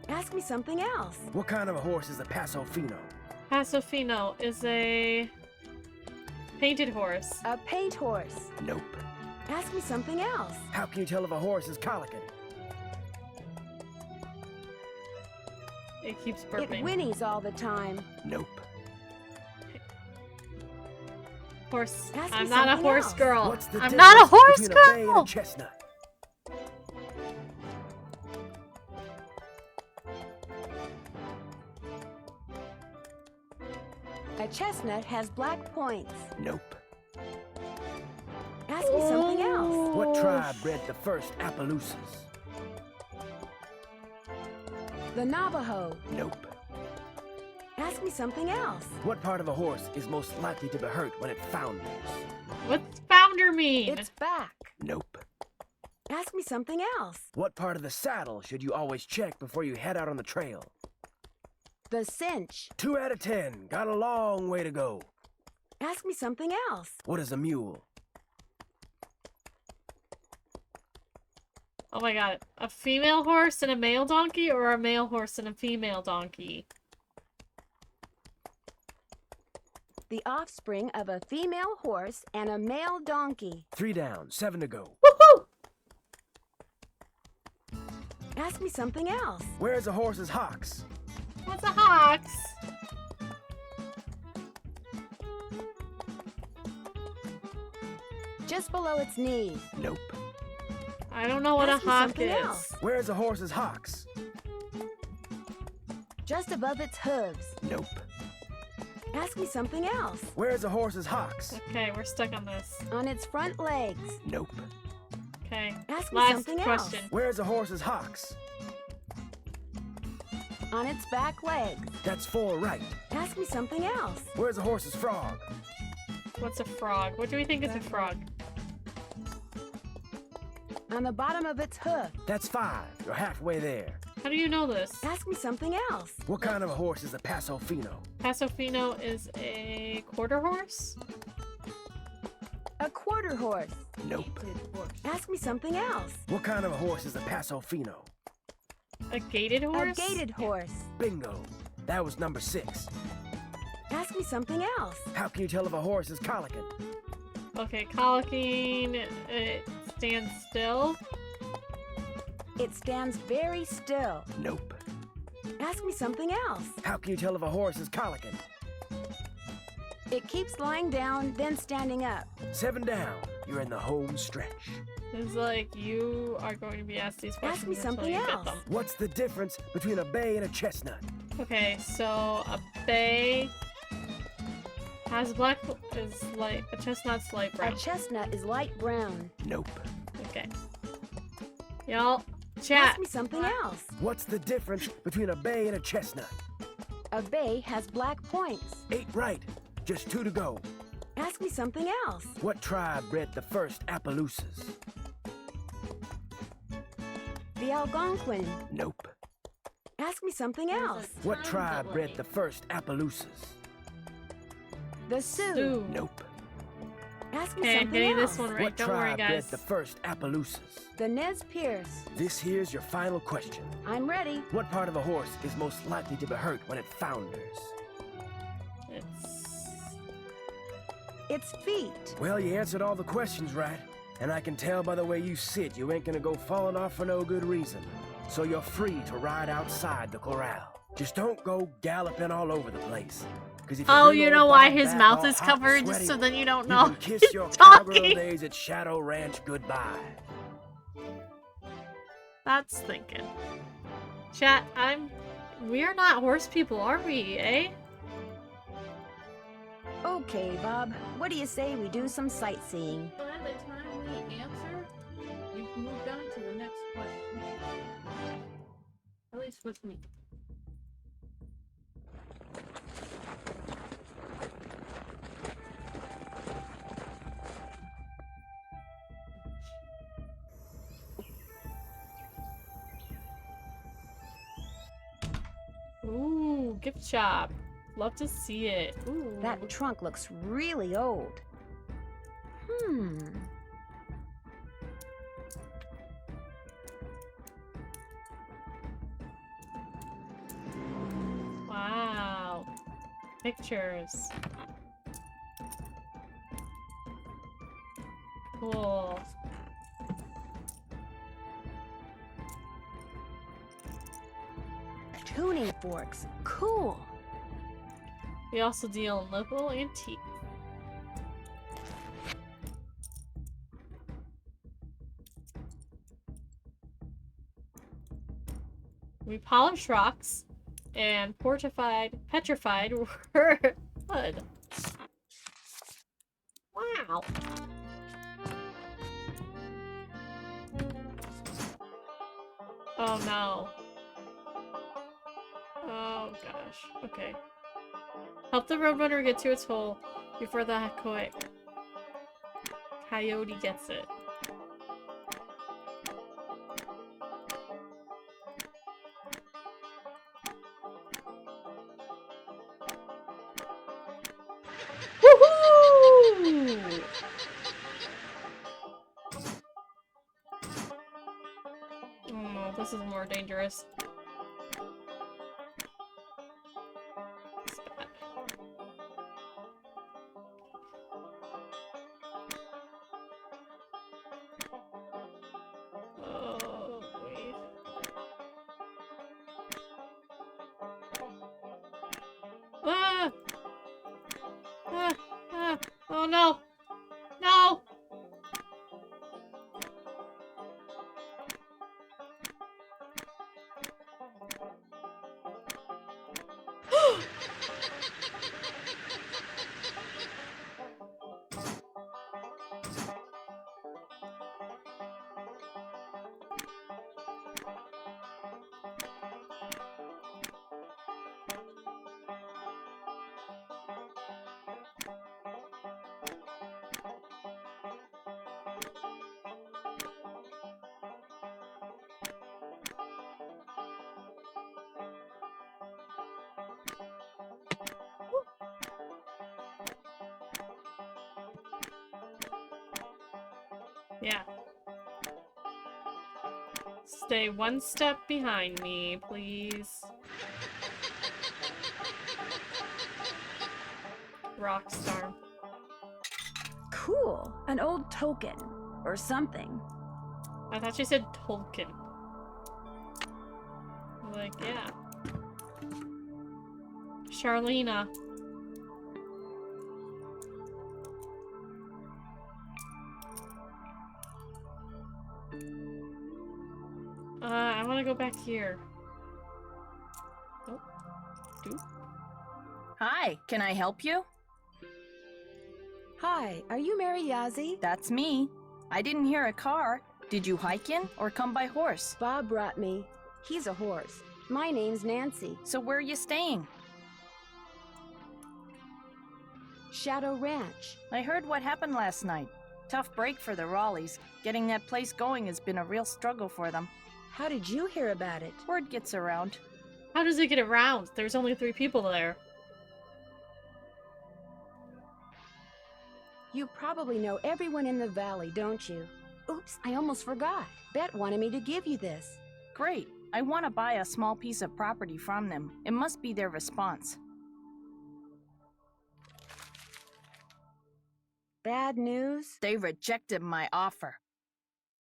Ask me something else. What kind of a horse is a Paso Fino? Paso Fino is a painted horse. A paint horse. Nope. Ask me something else. How can you tell if a horse is colicking? It keeps It burping. whinnies all the time. Nope. Horse. Ask me I'm not a something horse else. girl. What's the I'm difference not a horse between a bay and girl! a chestnut? A chestnut has black points. Nope. Ask me something else. What tribe bred the first Appaloosas? The Navajo. Nope. Ask me something else. What part of a horse is most likely to be hurt when it founders? What's founder mean? Its back. Nope. Ask me something else. What part of the saddle should you always check before you head out on the trail? The cinch. 2 out of 10. Got a long way to go. Ask me something else. What is a mule? Oh my god. A female horse and a male donkey, or a male horse and a female donkey? the offspring of a female horse and a male donkey. 3 down, 7 to go. Woohoo! Ask me something else. Where's the horse's hocks? What's a hox? Just below its knees. Nope. I don't know what Ask a me hock something is. else. Where's the horse's hocks? Just above its hooves. Nope. Ask me something else. Where's the horse's hocks? Okay, we're stuck on this. On its front legs. Nope. Okay. Ask me Last something question. else. Where's the horse's hocks? On its back legs. That's 4 right. Ask me something else. Where's the horse's frog? What's a frog? What do we think is a frog? On the bottom of its hoof. That's 5. You're halfway there. How do you know this? Ask me something else. What kind of a horse is a Paso Fino? Paso Fino is a quarter horse? A quarter horse. Nope. Ask me something else. What kind of a horse is a Paso Fino? A gated horse? A gated horse. Bingo. That was number 6. Ask me something else. How can you tell if a horse is colicking? Okay, colicking, it stands still. It stands very still. Nope. Ask me something else. How can you tell if a horse is colicking? It keeps lying down, then standing up. 7 down. You're in the home stretch. It's like you are going to be asked these questions. Ask me until something you get else. them. What's the difference between a bay and a chestnut? Okay, so a bay has black is light. A chestnut's light brown. A chestnut is light brown. Nope. Okay. Y'all, chat. Ask me something else. What's the difference between a bay and a chestnut? A bay has black points. 8 right. Just 2 to go. Ask me something else. What tribe bred the first Appaloosas? The Algonquin. Nope. Ask me something else. What tribe bred the first Appaloosas? The Sioux. Sioux. Nope. Ask me Okay, I'm something getting else. this one right. What Don't worry, tribe bred guys. the first Appaloosas? The Nez Perce. This here's your final question. I'm ready. What part of a horse is most likely to be hurt when it founders? Its feet. Well, you answered all the questions right. And I can tell by the way you sit, you ain't gonna go falling off for no good reason. So you're free to ride outside the corral. Just don't go galloping all over the place. 'Cause if Oh, do you go know why bottom his back mouth all is hot and covered, just sweaty, so then you don't you know can kiss he's your cowgirl talking. days at Shadow Ranch goodbye. That's thinking. Chat, we're not horse people, are we, eh? Okay, Bob. What do you say we do some sightseeing? By the time we answer, you've moved on to the next question. At least with me. Ooh, gift shop. Love to see it. Ooh. That trunk looks really old. Wow. Pictures. Cool. Tuning forks. Cool. We also deal in local antiques. We polish rocks and petrified wood. Wow. Oh no. Oh gosh. Okay. Help the roadrunner get to its hole before the coyote gets it. Woohoo! Oh, this is more dangerous. Oh no! No! Yeah. Stay one step behind me, please. Rockstar. Cool. An old token. Or something. I thought you said Tolkien. Like, yeah. Charlena. I want to go back here. Oh. Doop. Hi, can I help you? Hi, are you Mary Yazzie? That's me. I didn't hear a car. Did you hike in or come by horse? Bob brought me. He's a horse. My name's Nancy. So where are you staying? Shadow Ranch. I heard what happened last night. Tough break for the Raleighs. Getting that place going has been a real struggle for them. How did you hear about it? Word gets around. How does it get around? There's only 3 people there. You probably know everyone in the valley, don't you? Oops, I almost forgot. Bet wanted me to give you this. Great. I want to buy a small piece of property from them. It must be their response. Bad news? They rejected my offer.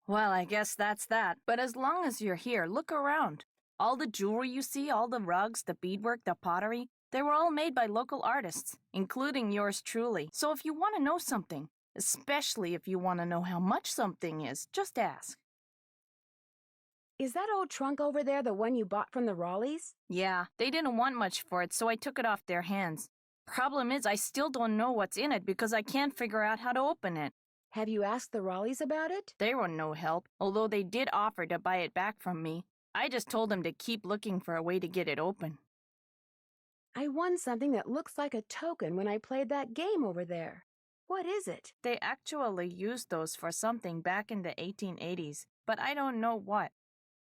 Well, I guess that's that. But as long as you're here, look around. All the jewelry you see, all the rugs, the beadwork, the pottery, they were all made by local artists, including yours truly. So if you want to know something, especially if you want to know how much something is, just ask. Is that old trunk over there the one you bought from the Raleighs? Yeah, they didn't want much for it, so I took it off their hands. Problem is, I still don't know what's in it because I can't figure out how to open it. Have you asked the Raleighs about it? They were no help, although they did offer to buy it back from me. I just told them to keep looking for a way to get it open. I won something that looks like a token when I played that game over there. What is it? They actually used those for something back in the 1880s, but I don't know what.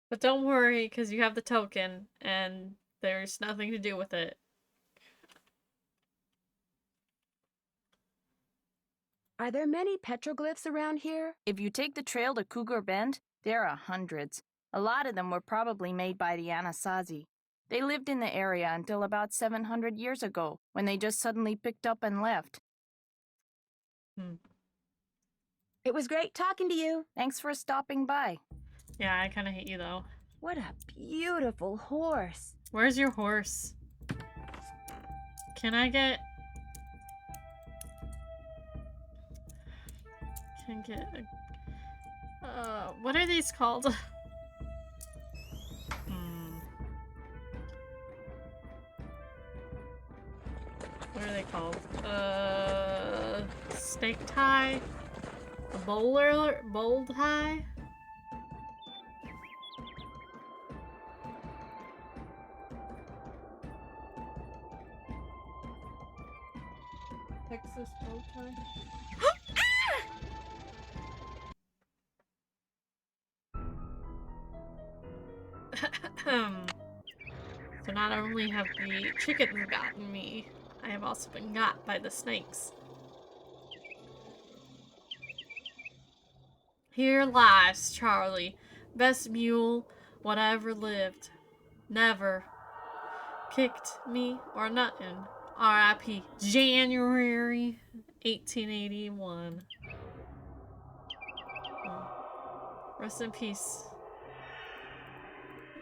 But don't worry, because you have the token, and there's nothing to do with it. Are there many petroglyphs around here? If you take the trail to Cougar Bend, there are hundreds. A lot of them were probably made by the Anasazi. They lived in the area until about 700 years ago, when they just suddenly picked up and left. It was great talking to you. Thanks for stopping by. Yeah, I kind of hate you, though. What a beautiful horse. Where's your horse? Can I get... Can get a... what are these called? What are they called? Snake tie? A bowl tie? Texas bow tie. So not only have the chickens gotten me, I have also been got by the snakes. Here lies Charlie, best mule what I ever lived. Never kicked me or nothing. R.I.P. January 1881. Rest in peace.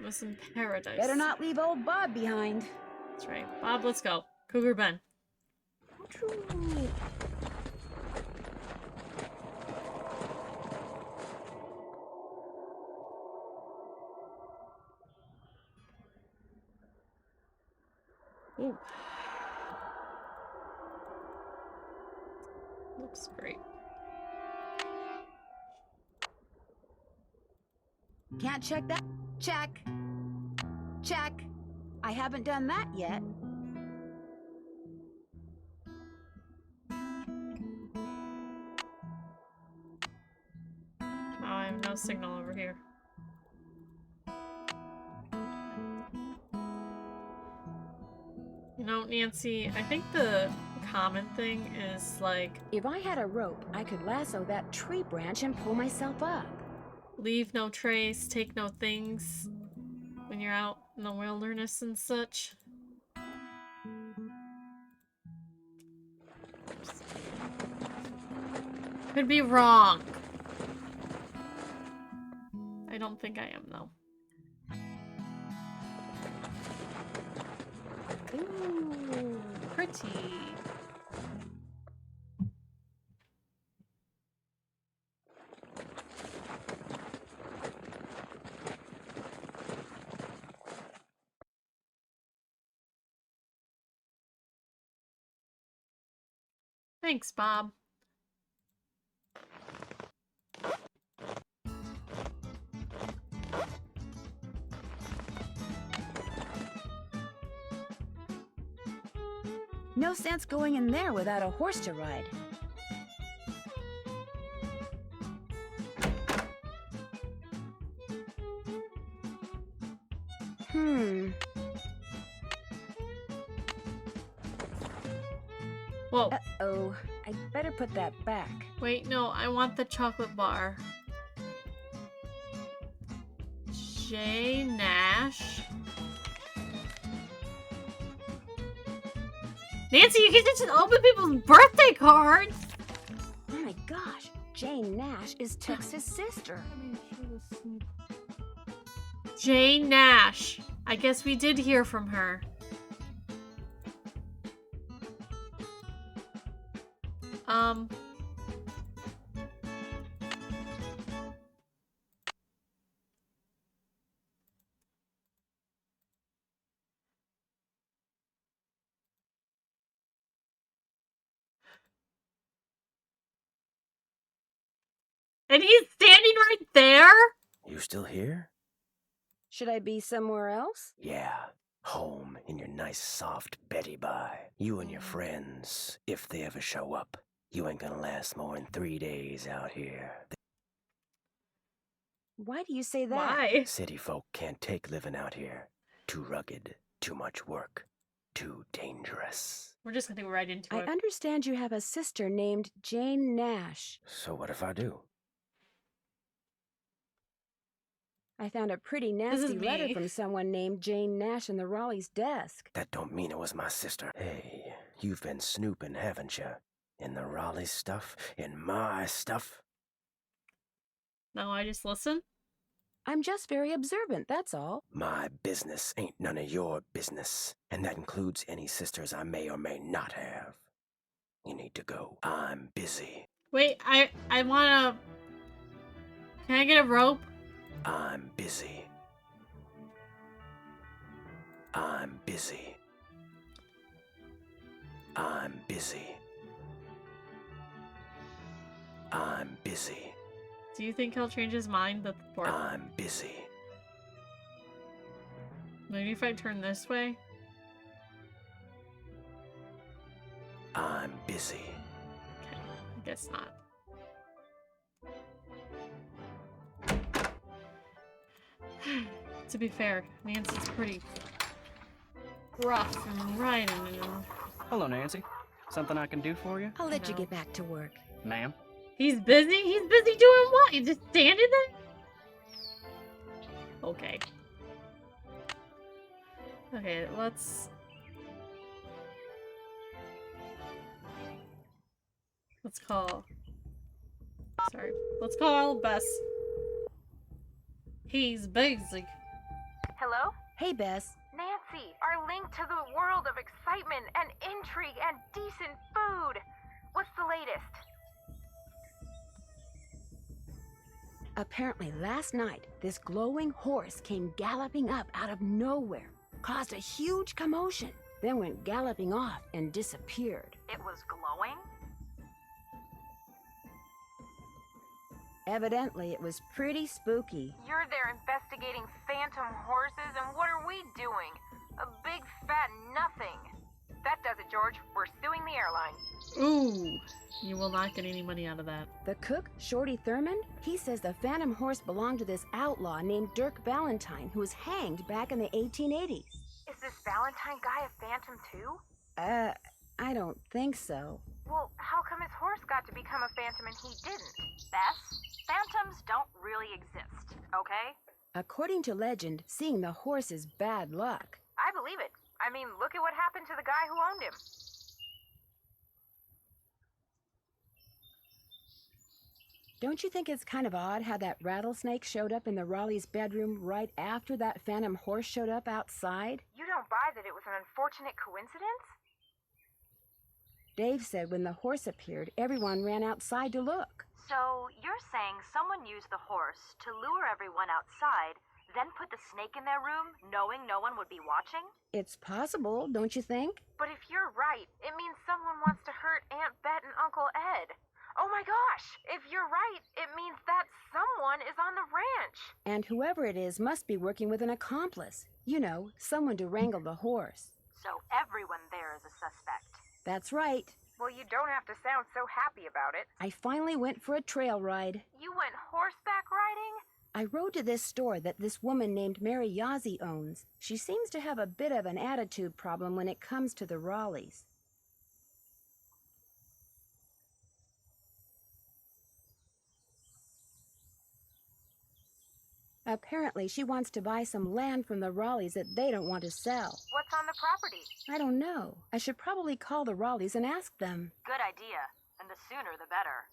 Rest in paradise. Better not leave old Bob behind. That's right. Bob, let's go. Cougar Bend. choo. Ooh. Looks great. Can't check that. Check. Check. I haven't done that yet. Oh, I have no signal over here. You know, Nancy, I think the common thing is like, If I had a rope, I could lasso that tree branch and pull myself up. leave no trace, take no things when you're out in the wilderness and such. Could be wrong. I don't think I am, though. Ooh, pretty. Thanks, Bob. No sense going in there without a horse to ride. Whoa. Uh-oh. I'd better put that back. Wait, no, I want the chocolate bar. J. Nash. Nancy, you can just open people's birthday cards! Oh my gosh. Jane Nash is Tex's sister. Jane Nash. I guess we did hear from her. And he's standing right there? You still here? Should I be somewhere else? Yeah. Home in your nice soft Betty by. You and your friends, if they ever show up. You ain't gonna last more than 3 days out here. Why do you say that? Why? City folk can't take living out here. Too rugged, too much work, too dangerous. We're just gonna go right into I it. understand you have a sister named Jane Nash. So what if I do? I found a pretty This is nasty letter me. from someone named Jane Nash in the Raleigh's desk. That don't mean it was my sister. Hey, you've been snooping, haven't you? In the Raleigh stuff? In my stuff? No, I just listen. I'm just very observant, that's all. My business ain't none of your business. And that includes any sisters I may or may not have. You need to go. I'm busy. Wait, I wanna... Can I get a rope? I'm busy. I'm busy. I'm busy. I'm busy. Do you think he'll change his mind at the port? I'm busy. Maybe if I turn this way? I'm busy. Okay, I guess not. To be fair, Nancy's pretty rough and riding and... Hello, Nancy. Something I can do for you? I'll let you No. get back to work. Ma'am? He's busy? He's busy doing what? He's just standing there? Okay. Okay, let's call... Sorry. Let's call Bess. He's busy. Hello? Hey, Bess. Nancy. Nancy, our link to the world of excitement and intrigue and decent food. What's the latest? Apparently last night, this glowing horse came galloping up out of nowhere, caused a huge commotion, then went galloping off and disappeared. It was glowing? Evidently, it was pretty spooky. You're there investigating phantom horses, and what are we doing? A big fat nothing. That does it, George. We're suing the airline. Ooh, you will not get any money out of that. The cook, Shorty Thurmond, he says the phantom horse belonged to this outlaw named Dirk Valentine, who was hanged back in the 1880s. Is this Valentine guy a phantom too? I don't think so. Well, how come his horse got to become a phantom and he didn't? Bess, phantoms don't really exist, okay? According to legend, seeing the horse is bad luck. I believe it. I mean, look at what happened to the guy who owned him. Don't you think it's kind of odd how that rattlesnake showed up in the Raleigh's bedroom right after that phantom horse showed up outside? You don't buy that it was an unfortunate coincidence? Dave said when the horse appeared, everyone ran outside to look. So you're saying someone used the horse to lure everyone outside, then put the snake in their room, knowing no one would be watching? It's possible, don't you think? But if you're right, it means someone wants to hurt Aunt Bet and Uncle Ed. Oh my gosh! If you're right, it means that someone is on the ranch. And whoever it is must be working with an accomplice. You know, someone to wrangle the horse. So everyone there is a suspect. That's right. Well, you don't have to sound so happy about it. I finally went for a trail ride. You went horseback riding? I rode to this store that this woman named Mary Yazzie owns. She seems to have a bit of an attitude problem when it comes to the Raleighs. Apparently, she wants to buy some land from the Raleighs that they don't want to sell. What's on the property? I don't know. I should probably call the Raleighs and ask them. Good idea. And the sooner the better.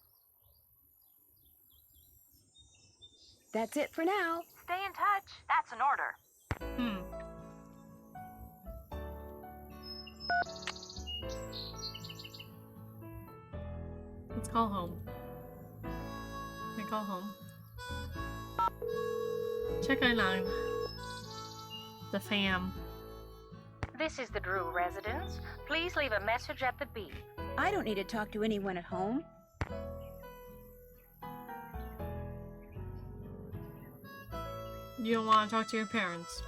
That's it for now. Stay in touch. That's an order. Let's call home. We call home. Check I-9. The fam. This is the Drew residence. Please leave a message at the beep. I don't need to talk to anyone at home. You don't want to talk to your parents.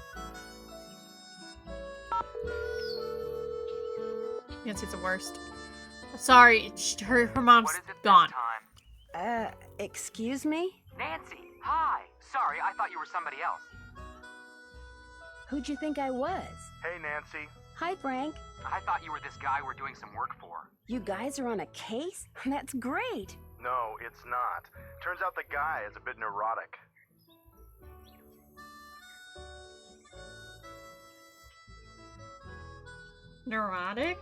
Nancy's the worst. Sorry, her mom's gone. Excuse me? Nancy, hi. Sorry, I thought you were somebody else. Who'd you think I was? Hey, Nancy. Hi, Frank. I thought you were this guy we're doing some work for. You guys are on a case? That's great. No, it's not. Turns out the guy is a bit neurotic. Neurotic?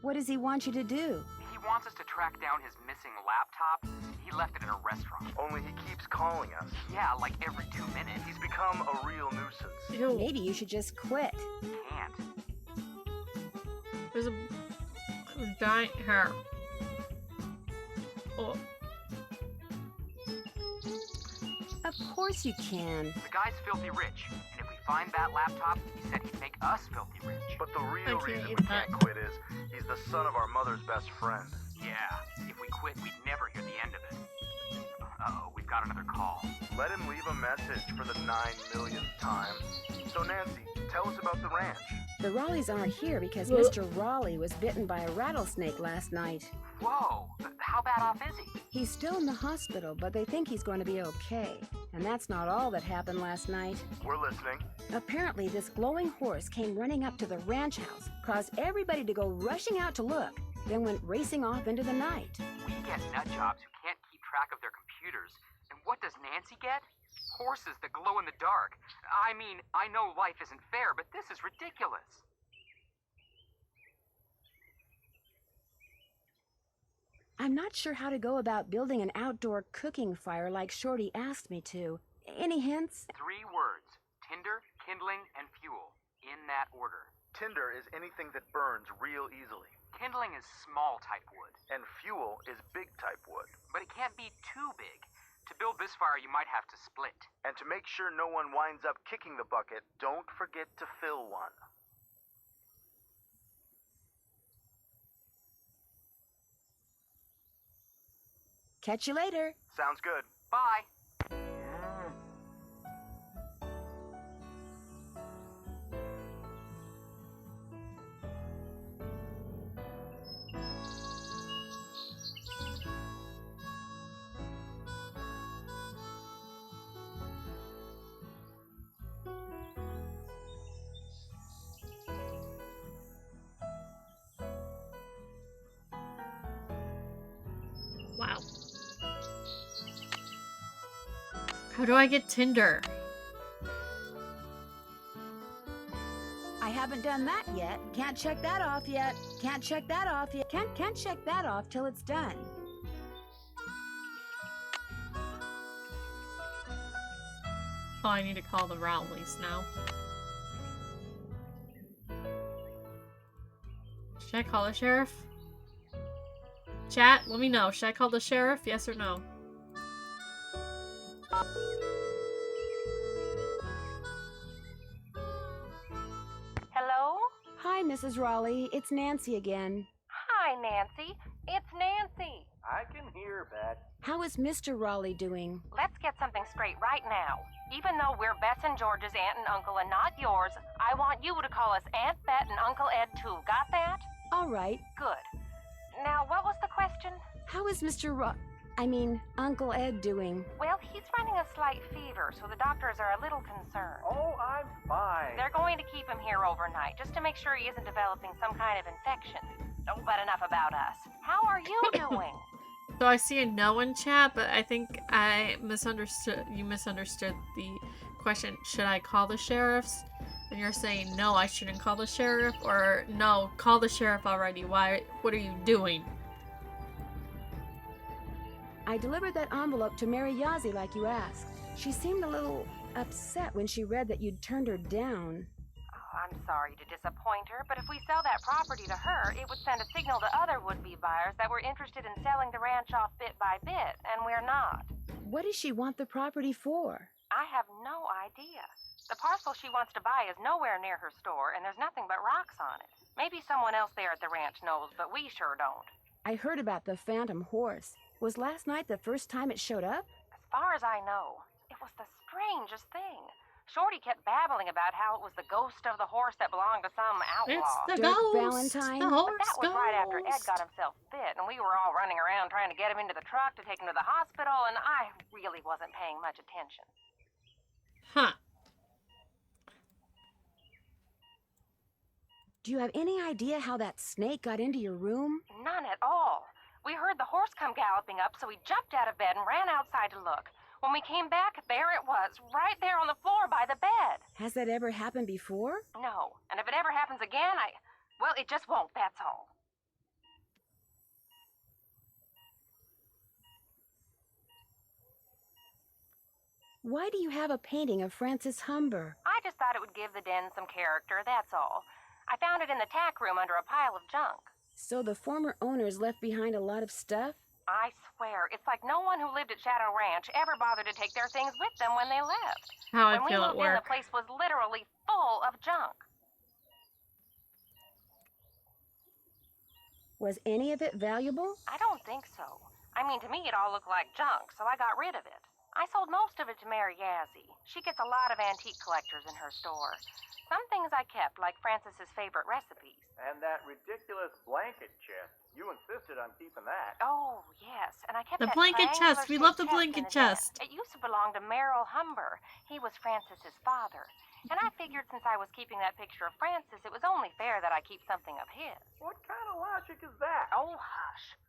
What does he want you to do? He wants us to track down his missing laptop. He left it in a restaurant. Only he keeps calling us. Yeah, like every 2 minutes. He's become a real nuisance. Ew. Maybe you should just quit. Can't. There's a giant hair. Oh. Of course you can. The guy's filthy rich, and if we find that laptop, he said he'd make us filthy rich. But the I real can't reason eat we that. can't quit is he's the son of our mother's best friend. Yeah, if we quit, we'd never hear the end of it. Uh-oh, we've got another call. Let him leave a message for the 9 millionth time. So Nancy, tell us about the ranch. The Raleighs aren't here because Mr. Raleigh was bitten by a rattlesnake last night. Whoa, how bad off is he? He's still in the hospital, but they think he's going to be okay. And that's not all that happened last night. We're listening. Apparently, this glowing horse came running up to the ranch house, caused everybody to go rushing out to look, then went racing off into the night. We get nut jobs who can't keep track of their computers. And what does Nancy get? Horses that glow in the dark. I mean, I know life isn't fair, but this is ridiculous. I'm not sure how to go about building an outdoor cooking fire like Shorty asked me to. Any hints? 3 words. Tinder, kindling, and fuel. in that order. Tinder is anything that burns real easily. Kindling is small type wood. And fuel is big type wood. But it can't be too big. To build this fire, you might have to split. And to make sure no one winds up kicking the bucket, don't forget to fill one. Catch you later. Sounds good. Bye. Wow. How do I get Tinder? I haven't done that yet. Can't check that off yet. Can't check that off yet. Can't check that off till it's done. Oh, I need to call the Rowleys now. Should I call the sheriff? Chat, let me know. Should I call the sheriff? Yes or no? Hello? Hi, Mrs. Raleigh. It's Nancy again. Hi, Nancy. It's Nancy. I can hear, Bet. How is Mr. Raleigh doing? Let's get something straight right now. Even though we're Bess and George's aunt and uncle and not yours, I want you to call us Aunt Bet and Uncle Ed too. Got that? All right. Good. Now, what was the question? How is Uncle Ed doing? Well, he's running a slight fever, so the doctors are a little concerned. Oh, I'm fine. They're going to keep him here overnight, just to make sure he isn't developing some kind of infection. Oh, but enough about us. How are you doing? So I see a no in chat, but I think I misunderstood. You misunderstood the question. Should I call the sheriffs? And you're saying no, I shouldn't call the sheriff, or no, call the sheriff already. Why? What are you doing? I delivered that envelope to Mary Yazzie like you asked. She seemed a little upset when she read that you'd turned her down. Oh, I'm sorry to disappoint her, but if we sell that property to her, it would send a signal to other would-be buyers that we're interested in selling the ranch off bit by bit, and we're not. What does she want the property for? I have no idea. The parcel she wants to buy is nowhere near her store, and there's nothing but rocks on it. Maybe someone else there at the ranch knows, but we sure don't. I heard about the phantom horse. Was last night the first time it showed up? As far as I know, it was the strangest thing. Shorty kept babbling about how it was the ghost of the horse that belonged to some outlaw. It's the Dirk ghost! Valentine? The horse But that was right after Ed got himself bit, and we were all running around trying to get him into the truck to take him to the hospital, and I really wasn't paying much attention. Huh. Do you have any idea how that snake got into your room? None at all. We heard the horse come galloping up, so we jumped out of bed and ran outside to look. When we came back, there it was, right there on the floor by the bed. Has that ever happened before? No, and if it ever happens again, well, it just won't, that's all. Why do you have a painting of Francis Humber? I just thought it would give the den some character, that's all. I found it in the tack room under a pile of junk. So the former owners left behind a lot of stuff? I swear, it's like no one who lived at Shadow Ranch ever bothered to take their things with them when they left. How I when feel we at moved in, work. the place was literally full of junk. Was any of it valuable? I don't think so. I mean, to me it all looked like junk, so I got rid of it. I sold most of it to Mary Yazzie. She gets a lot of antique collectors in her store. Some things I kept, like Francis's favorite recipes. And that ridiculous blanket chest. You insisted on keeping that. Oh, yes, and I kept The that blanket chest. We love the triangular-shaped blanket chest in chest. the den. It used to belong to Merrill Humber. He was Francis's father. And I figured since I was keeping that picture of Francis, it was only fair that I keep something of his. What kind of logic is that? Oh, hush.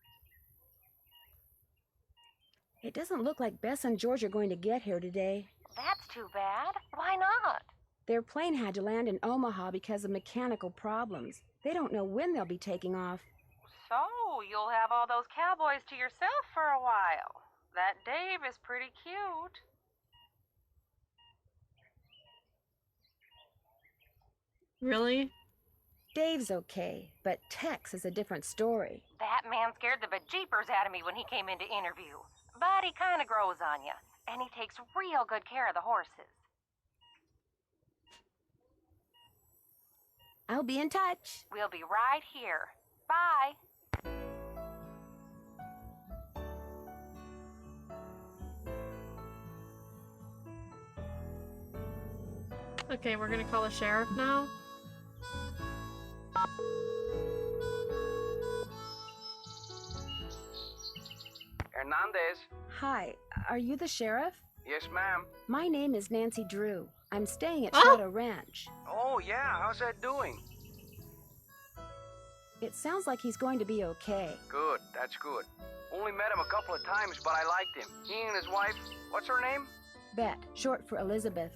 It doesn't look like Bess and George are going to get here today. That's too bad. Why not? Their plane had to land in Omaha because of mechanical problems. They don't know when they'll be taking off. So, you'll have all those cowboys to yourself for a while. That Dave is pretty cute. Really? Dave's okay, but Tex is a different story. That man scared the bejeepers out of me when he came in to interview. But he kind of grows on you, and he takes real good care of the horses. I'll be in touch. We'll be right here. Bye. Okay, we're gonna call the sheriff now. Hernandez. Hi, are you the sheriff? Yes, ma'am. My name is Nancy Drew. I'm staying at Oh. Shadow Ranch. Oh, yeah, how's that doing? It sounds like he's going to be okay. Good, that's good. Only met him a couple of times, but I liked him. He and his wife, what's her name? Bet, short for Elizabeth.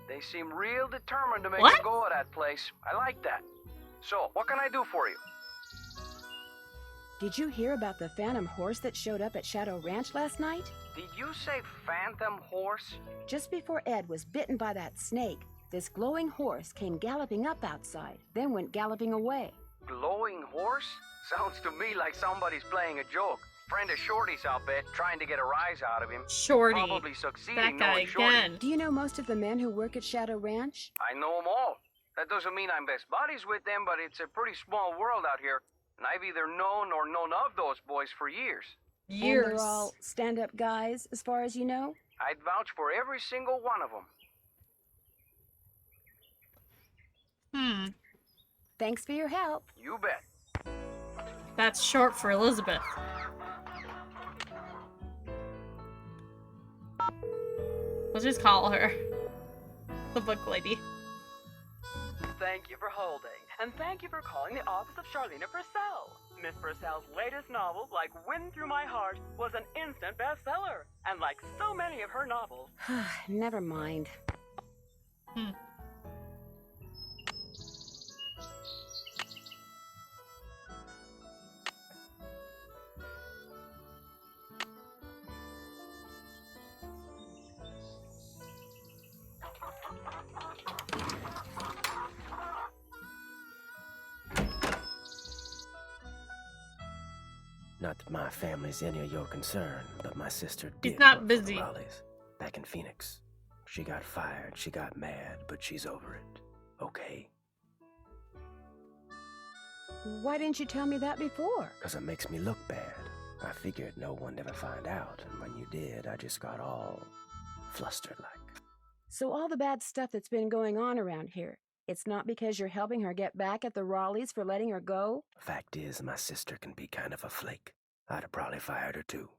They seem real determined to make What? a go of that place. I like that. So, what can I do for you? Did you hear about the phantom horse that showed up at Shadow Ranch last night? Did you say phantom horse? Just before Ed was bitten by that snake, this glowing horse came galloping up outside, then went galloping away. Glowing horse? Sounds to me like somebody's playing a joke. Friend of Shorty's, I'll bet, trying to get a rise out of him. Shorty. Probably That succeeding guy knowing Shorty. again. Do you know most of the men who work at Shadow Ranch? I know them all. That doesn't mean I'm best buddies with them, but it's a pretty small world out here. And I've either known or known of those boys for years. And they're all stand-up guys, as far as you know? I'd vouch for every single one of them. Thanks for your help. You bet. That's short for Elizabeth. Let's just call her the book lady. Thank you for holding, and thank you for calling the office of Charlena Purcell. Miss Purcell's latest novel, Like Wind Through My Heart, was an instant bestseller. And like so many of her novels... Never mind. Not that my family's any of your concern, but my sister He's did not work for busy. the Raleighs back in Phoenix. She got fired, she got mad, but she's over it. Okay? Why didn't you tell me that before? 'Cause it makes me look bad. I figured no one'd ever find out, and when you did, I just got all flustered like. So all the bad stuff that's been going on around here, it's not because you're helping her get back at the Raleighs for letting her go? Fact is, my sister can be kind of a flake. I'd have probably fired her too.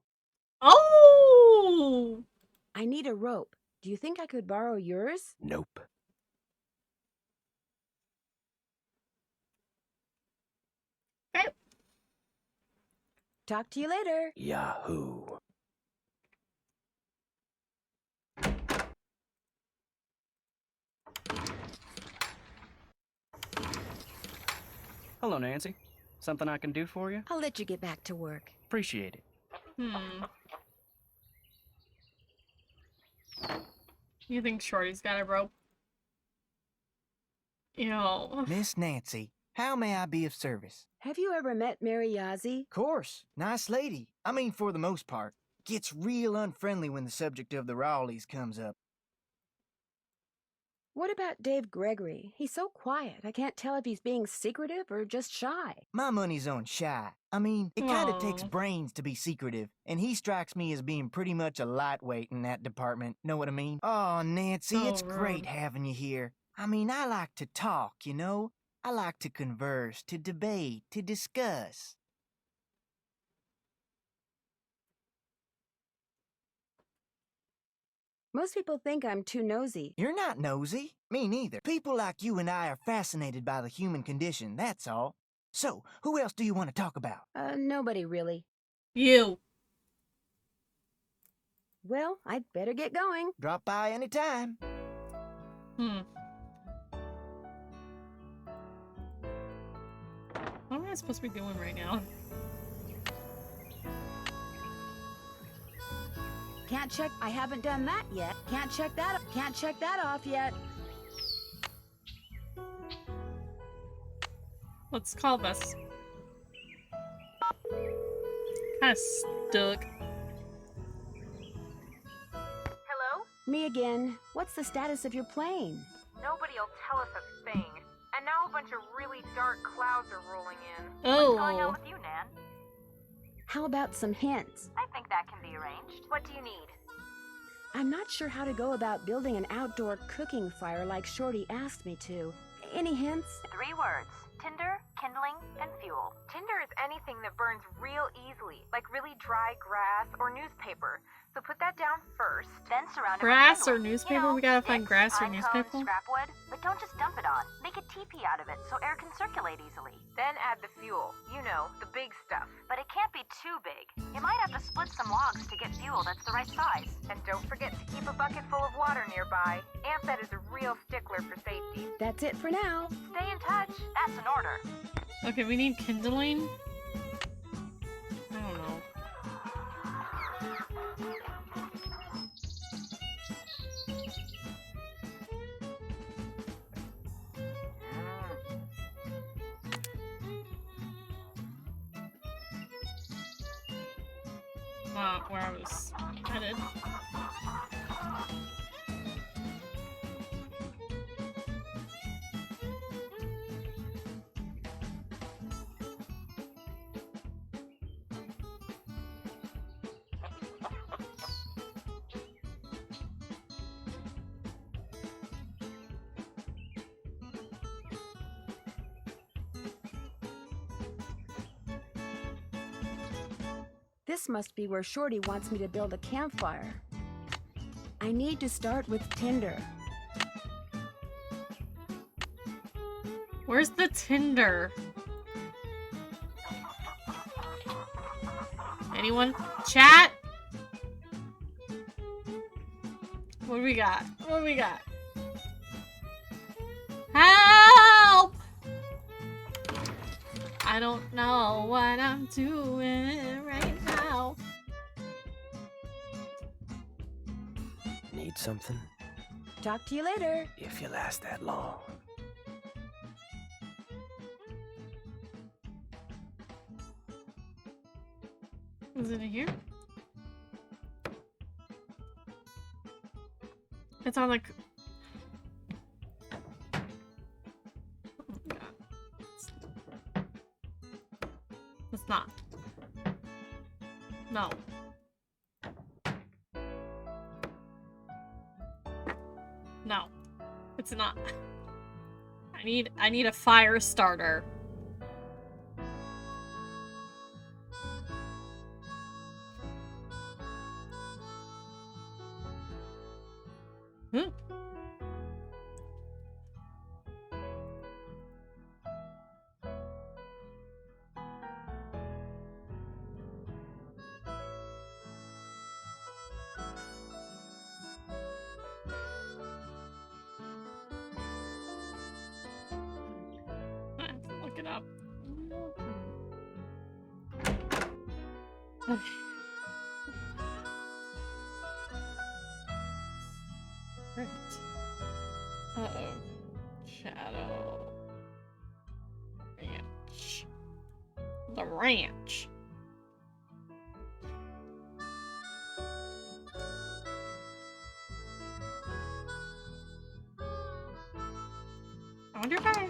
Oh! I need a rope. Do you think I could borrow yours? Nope. Talk to you later. Yahoo. Hello, Nancy. Something I can do for you? I'll let you get back to work. Appreciate it. You think Shorty's got a rope? Yo. Miss Nancy, how may I be of service? Have you ever met Mary Yazzie? Course. Nice lady. I mean, for the most part. Gets real unfriendly when the subject of the Raleighs comes up. What about Dave Gregory? He's so quiet. I can't tell if he's being secretive or just shy. My money's on shy. I mean, it kinda takes Aw. brains to be secretive, and he strikes me as being pretty much a lightweight in that department. Know what I mean? Oh, Nancy, So it's great rude. having you here. I mean, I like to talk, you know? I like to converse, to debate, to discuss. Most people think I'm too nosy. You're not nosy. Me neither. People like you and I are fascinated by the human condition, that's all. So, who else do you want to talk about? Nobody really. You. Well, I'd better get going. Drop by anytime. What am I supposed to be doing right now? Can't check. I haven't done that yet. Can't check that off yet. Let's call this. Kinda stuck. Hello? Me again. What's the status of your plane? Nobody'll tell us a thing. And now a bunch of really dark clouds are rolling in. Oh. What's going on with you, Nan? How about some hints? I think that can be arranged. What do you need? I'm not sure how to go about building an outdoor cooking fire like Shorty asked me to. Any hints? 3 words. Tinder, kindling, and fuel. Tinder is anything that burns real easily, like really dry grass or newspaper. So put that down first, then surround it with Grass or kindling. newspaper? You know, We gotta find sticks, grass or pine newspaper? cones, scrap wood, but don't just dump it on. Make a teepee out of it so air can circulate easily. Then add the fuel. You know, the big stuff. But it can't be too big. You might have to split some logs to get fuel that's the right size. And don't forget to keep a bucket full of water nearby. Amphet is a real stickler for safety. That's it for now. Stay in touch. That's an order. Okay, we need kindling. I don't know. Not where I was headed. This must be where Shorty wants me to build a campfire. I need to start with tinder. Where's the tinder? Anyone? Chat? What do we got? What do we got? Help! I don't know what I'm doing right now. Need something? Talk to you later. If you last that long. Is it in here? It's on like. Oh my god. It's not. No. No. It's not. I need a fire starter. Hmm. I have to look it up. Okay. Right. Uh-oh. Shadow. Ranch. The ranch. I wonder if I...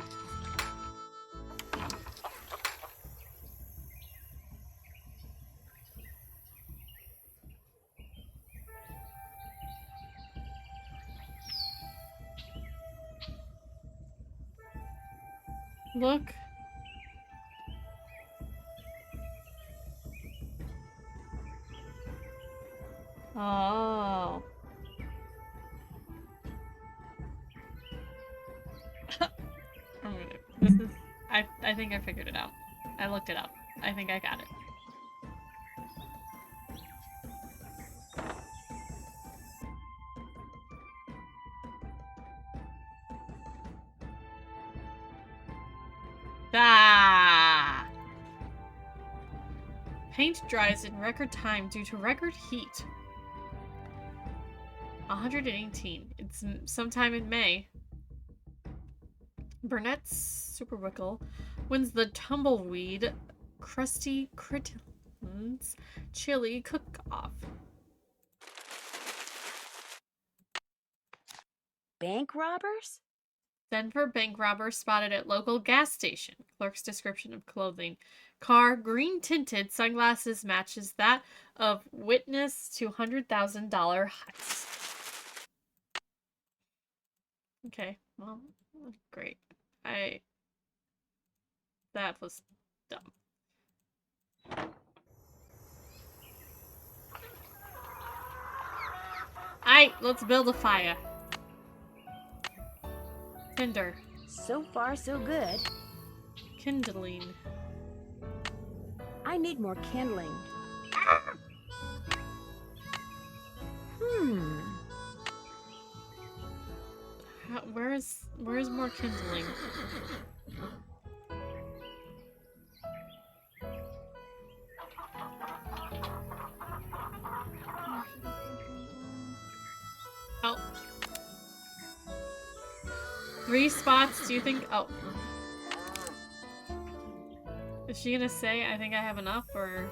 Look. Oh. This is... I think I figured it out. I looked it up. I think I got it. Ah! Paint dries in record time due to record heat. 118. It's sometime in May. Burnett's Super Wickle. wins the Tumbleweed Krusty Critten's Chili Cook-Off. Bank robbers? Denver bank robber spotted at local gas station. Clerk's description of clothing. Car, green tinted, sunglasses matches that of witness to $100,000 heist. Okay, well, great. That was dumb. Aight, let's build a fire. Tinder. So far, so good. Kindling. I need more kindling. Where's more kindling? Oh. 3 spots, do you think? Oh. Is she gonna say, I think I have enough, or?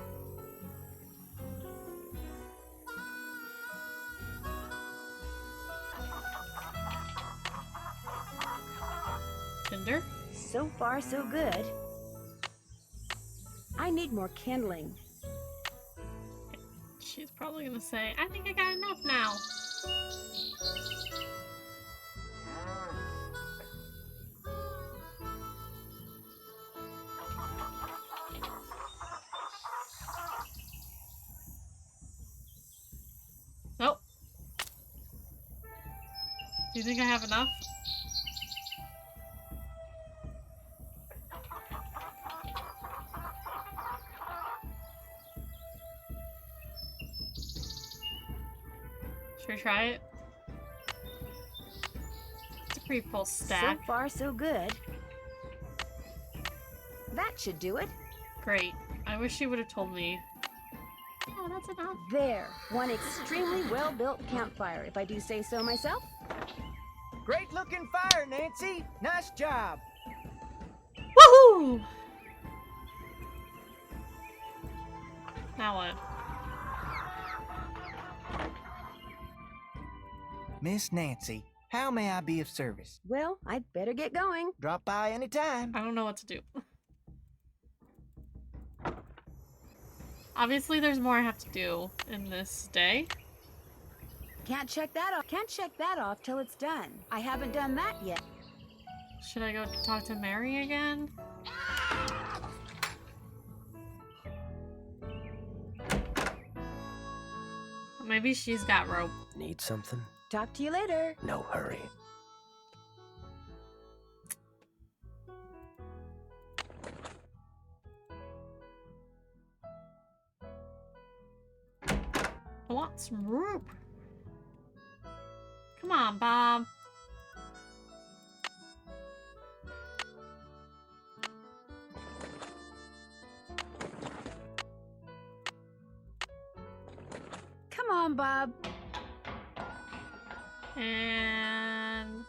Tinder? So far, so good. I need more kindling. She's probably gonna say, I think I got enough now. Nope. Do you think I have enough? Should we try it? It's a pretty full stack. So far, so good. That should do it. Great. I wish she would have told me. Oh, that's enough. There. One extremely well-built campfire, if I do say so myself. Great looking fire, Nancy. Nice job. Woohoo! Now what? Miss Nancy, how may I be of service? Well, I'd better get going. Drop by anytime. I don't know what to do. Obviously, there's more I have to do in this day. Can't check that off till it's done. I haven't done that yet. Should I go talk to Mary again? Maybe she's got rope. Need something? Talk to you later. No hurry. I want some rope. Come on, Bob. Come on, Bob. And...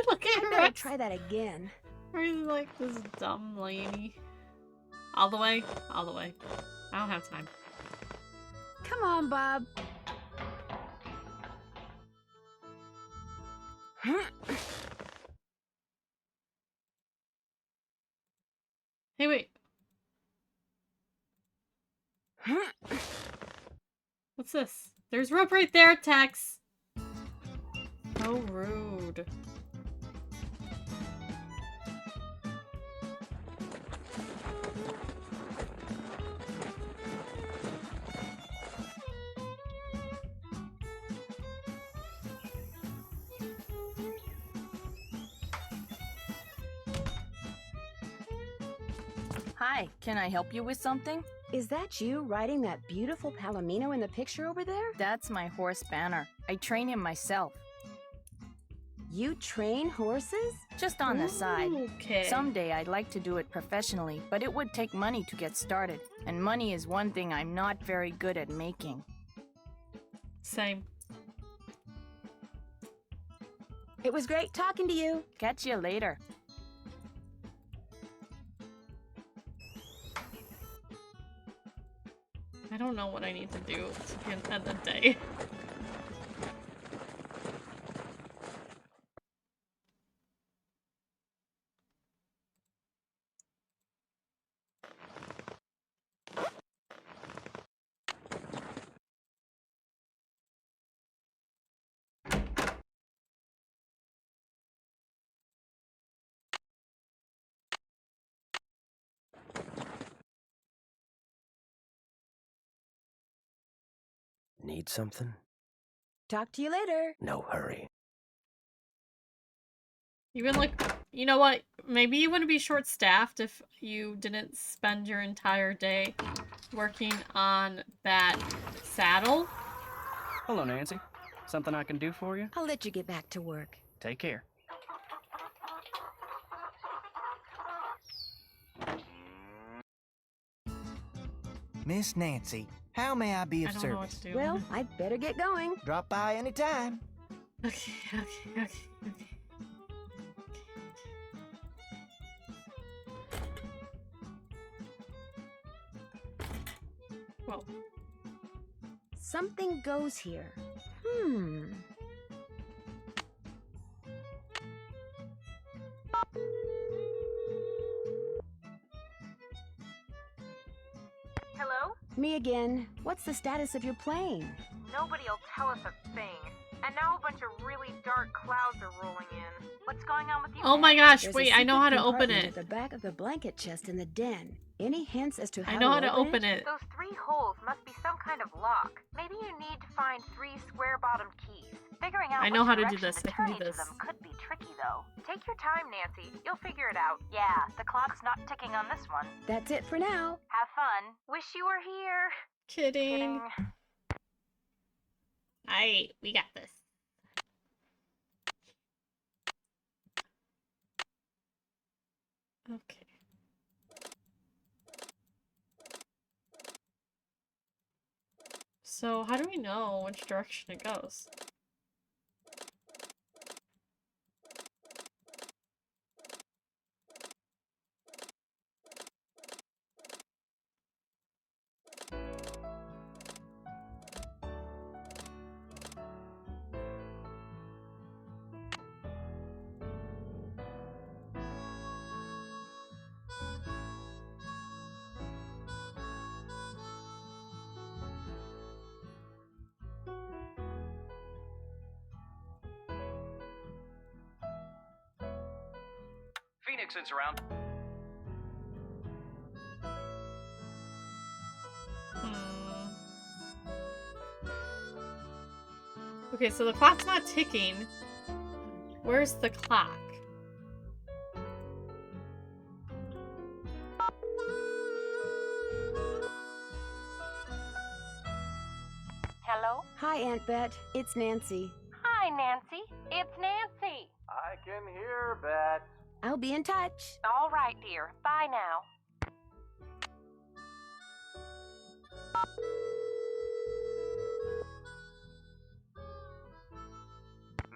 Look at her. I better try that again. She's like this dumb lady. All the way? All the way. I don't have time. Come on, Bob. Hey, wait. What's this? There's rope right there, Tex. How rude. Hi, can I help you with something? Is that you riding that beautiful Palomino in the picture over there? That's my horse Banner. I train him myself. You train horses? Just on the side. Okay. Someday I'd like to do it professionally, but it would take money to get started. And money is one thing I'm not very good at making. same. It was great talking to you. Catch you later. I don't know what I need to do to end the day. Need something? Talk to you later. No hurry. Even like, you know what? Maybe you wouldn't be short-staffed if you didn't spend your entire day working on that saddle. Hello, Nancy. Something I can do for you? I'll let you get back to work. Take care. Miss Nancy, how may I be of I don't know what service? to do. Well, I'd better get going. Drop by anytime. Okay. Whoa. Something goes here. Hello? Me again. What's the status of your plane? Nobody'll tell us a thing. And now a bunch of really dark clouds are rolling in. What's going on with you? Oh my gosh, There's wait, a I know how secret to open compartment it. At the back of the blanket chest in the den. Any hints as to how I know how to open it. Those 3 holes must be some kind of lock. Maybe you need to find 3 square-bottomed keys. Figuring out I know which how to do direction this. to I can turn do each of this. them could be tricky, though. Take your time, Nancy. You'll figure it out. Yeah, the clock's not ticking on this one. That's it for now. Have fun. Wish you were here. Kidding. Alright, we got this. Okay. So, how do we know which direction it goes? Phoenix is around. Okay, so the clock's not ticking. Where's the clock? Hello? Hi, Aunt Bet. It's Nancy. Hi, Nancy. It's Nancy. I can hear, Bet. I'll be in touch. All right, dear. Bye now.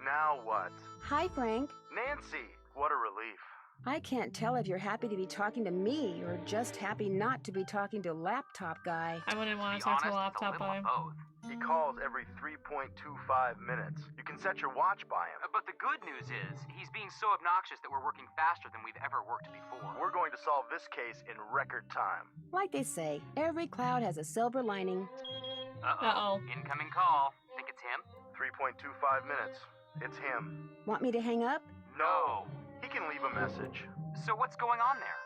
Now what? Hi, Frank. Nancy, what a relief. I can't tell if you're happy to be talking to me or just happy not to be talking to laptop guy. I wouldn't want to talk to a laptop guy. He calls every 3.25 minutes. You can set your watch by him. But the good news is, he's being so obnoxious that we're working faster than we've ever worked before. We're going to solve this case in record time. Like they say, every cloud has a silver lining. Uh-oh. Incoming call. Think it's him? 3.25 minutes. It's him. Want me to hang up? No. He can leave a message. So what's going on there?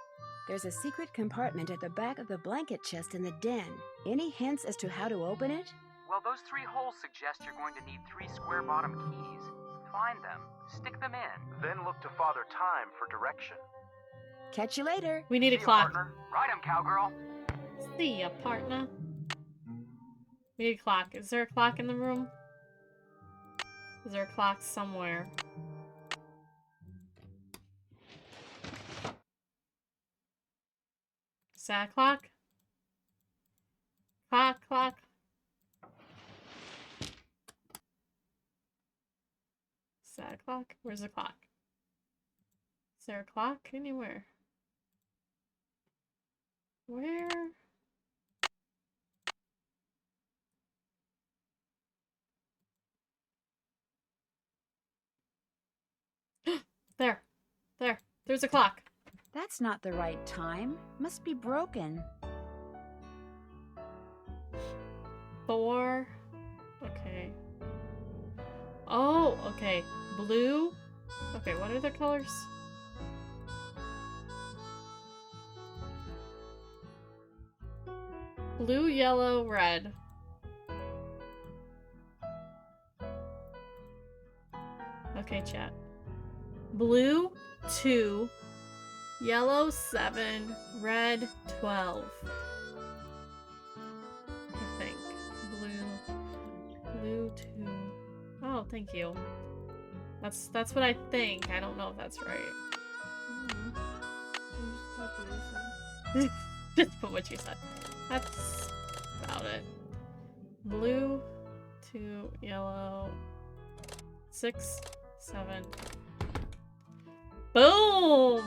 There's a secret compartment at the back of the blanket chest in the den. Any hints as to how to open it? Well, those 3 holes suggest you're going to need 3 square-bottom keys. Find them. Stick them in. Then look to Father Time for direction. Catch you later. We need a See ya, clock. partner. Ride him, cowgirl. See ya, partner. We need a clock. Is there a clock in the room? Is there a clock somewhere? Is that a clock? Clock, clock. clock? Where's the clock? Is there a clock anywhere? Where? There's a clock. That's not the right time. Must be broken. 4. Okay. Oh, okay. Blue. Okay, what are the colors? Blue, yellow, red. Okay, chat. Blue, 2. Yellow, 7. Red, 12. I think. Blue, 2. Oh, thank you. That's what I think. I don't know if that's right. Just put what you said. That's about it. Blue, 2, yellow, 6, 7. Boom!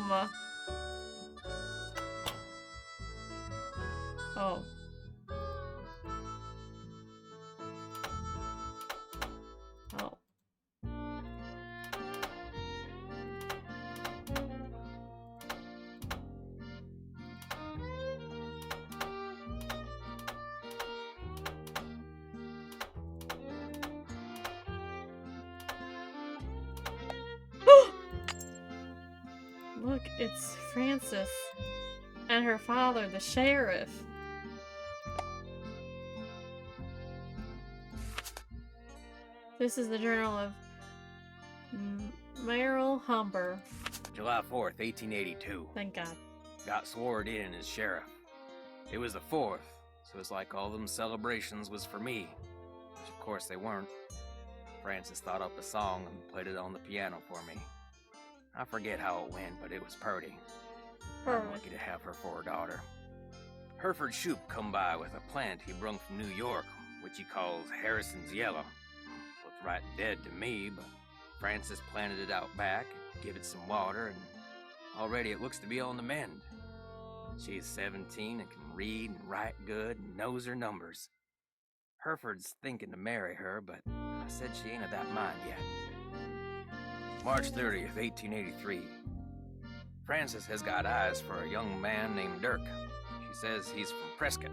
Oh. Oh. Look, it's Frances and her father, the sheriff. This is the journal of Merrill Humber. July 4th, 1882. Thank God. Got sworn in as sheriff. It was the 4th, so it's like all them celebrations was for me. Which of course they weren't. Frances thought up a song and played it on the piano for me. I forget how it went, but it was purty. I'm lucky to have her for a daughter. Hereford Shoup come by with a plant he brung from New York, which he calls Harrison's Yellow. Looked right dead to me, but Frances planted it out back, give it some water, and already it looks to be on the mend. She's 17 and can read and write good and knows her numbers. Hereford's thinking to marry her, but I said she ain't of that mind yet. March 30th, 1883. Frances has got eyes for a young man named Dirk. She says he's from Prescott.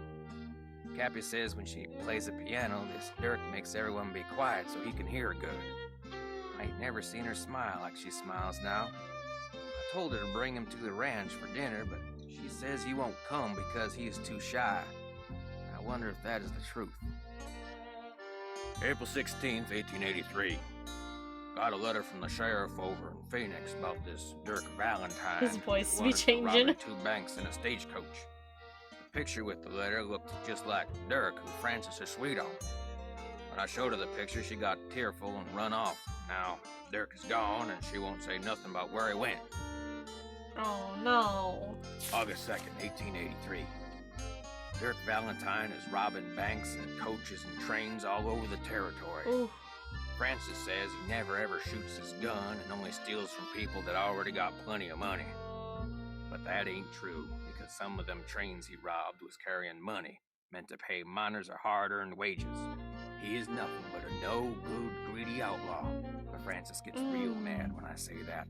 Cappy says when she plays the piano, this Dirk makes everyone be quiet so he can hear her good. I ain't never seen her smile like she smiles now. I told her to bring him to the ranch for dinner, but she says he won't come because he is too shy. I wonder if that is the truth. April 16th, 1883. Got a letter from the sheriff over in Phoenix about this Dirk Valentine. His voice who be wanted to rob changing. 2 banks in a stagecoach. The picture with the letter looked just like Dirk, who Frances is sweet on. When I showed her the picture, she got tearful and run off. Now, Dirk is gone, and she won't say nothing about where he went. Oh, no. August 2nd, 1883. Dirk Valentine is robbing banks and coaches and trains all over the territory. Ooh. Frances says he never ever shoots his gun and only steals from people that already got plenty of money. But that ain't true, because some of them trains he robbed was carrying money, meant to pay miners a hard-earned wages. He is nothing but a no-good, greedy outlaw. But Frances gets real mad when I say that.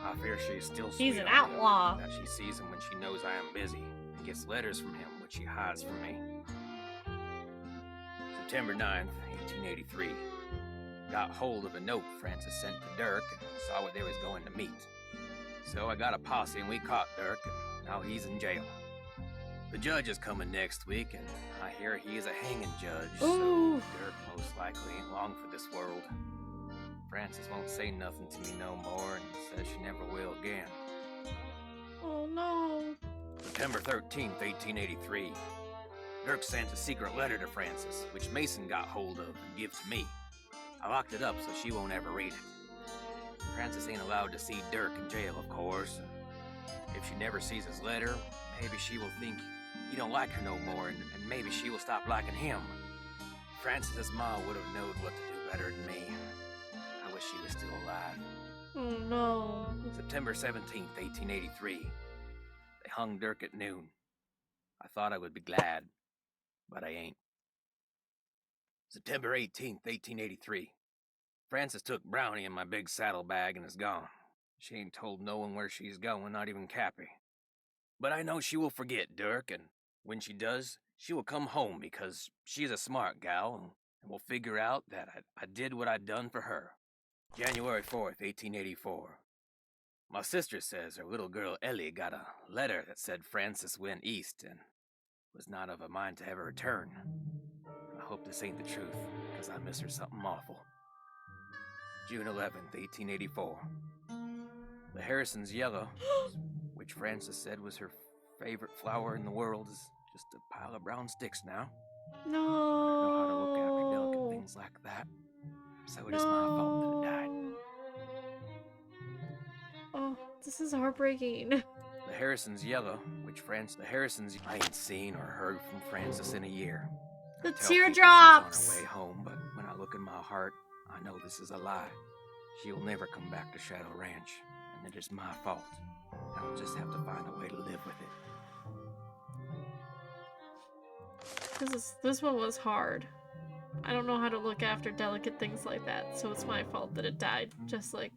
I fear she's still sweet He's an on me, outlaw. that she sees him when she knows I am busy, and gets letters from him which she hides from me. September 9th, 1883. Got hold of a note Frances sent to Dirk and saw where they was going to meet. So I got a posse and we caught Dirk, and now he's in jail. The judge is coming next week, and I hear he is a hanging judge, Ooh. so Dirk most likely ain't long for this world. Frances won't say nothing to me no more and says she never will again. Oh, no. September 13th, 1883. Dirk sent a secret letter to Frances, which Mason got hold of and give to me. I locked it up so she won't ever read it. Frances ain't allowed to see Dirk in jail, of course. If she never sees his letter, maybe she will think he don't like her no more, and maybe she will stop liking him. Frances' ma would have known what to do better than me. I wish she was still alive. Oh no. September 17th, 1883. They hung Dirk at noon. I thought I would be glad, but I ain't. September 18th, 1883. Frances took Brownie in my big saddlebag and is gone. She ain't told no one where she's going, not even Cappy. But I know she will forget Dirk, and when she does, she will come home because she's a smart gal and will figure out that I did what I'd done for her. January 4th, 1884. My sister says her little girl Ellie got a letter that said Frances went east and was not of a mind to ever return. I hope this ain't the truth, because I miss her something awful. June 11th, 1884. The Harrison's yellow, which Frances said was her favorite flower in the world, is just a pile of brown sticks now. No. I don't know how to look after delicate things like that, so it is my fault that it died. Oh, this is heartbreaking. The Harrison's yellow, which I ain't seen or heard from Frances in a year. The I tell people teardrops! she's on her way home, but when I look in my heart, I know this is a lie. She'll never come back to Shadow Ranch, and it is my fault. I'll just have to find a way to live with it. This one was hard. I don't know how to look after delicate things like that, so it's my fault that it died. Just like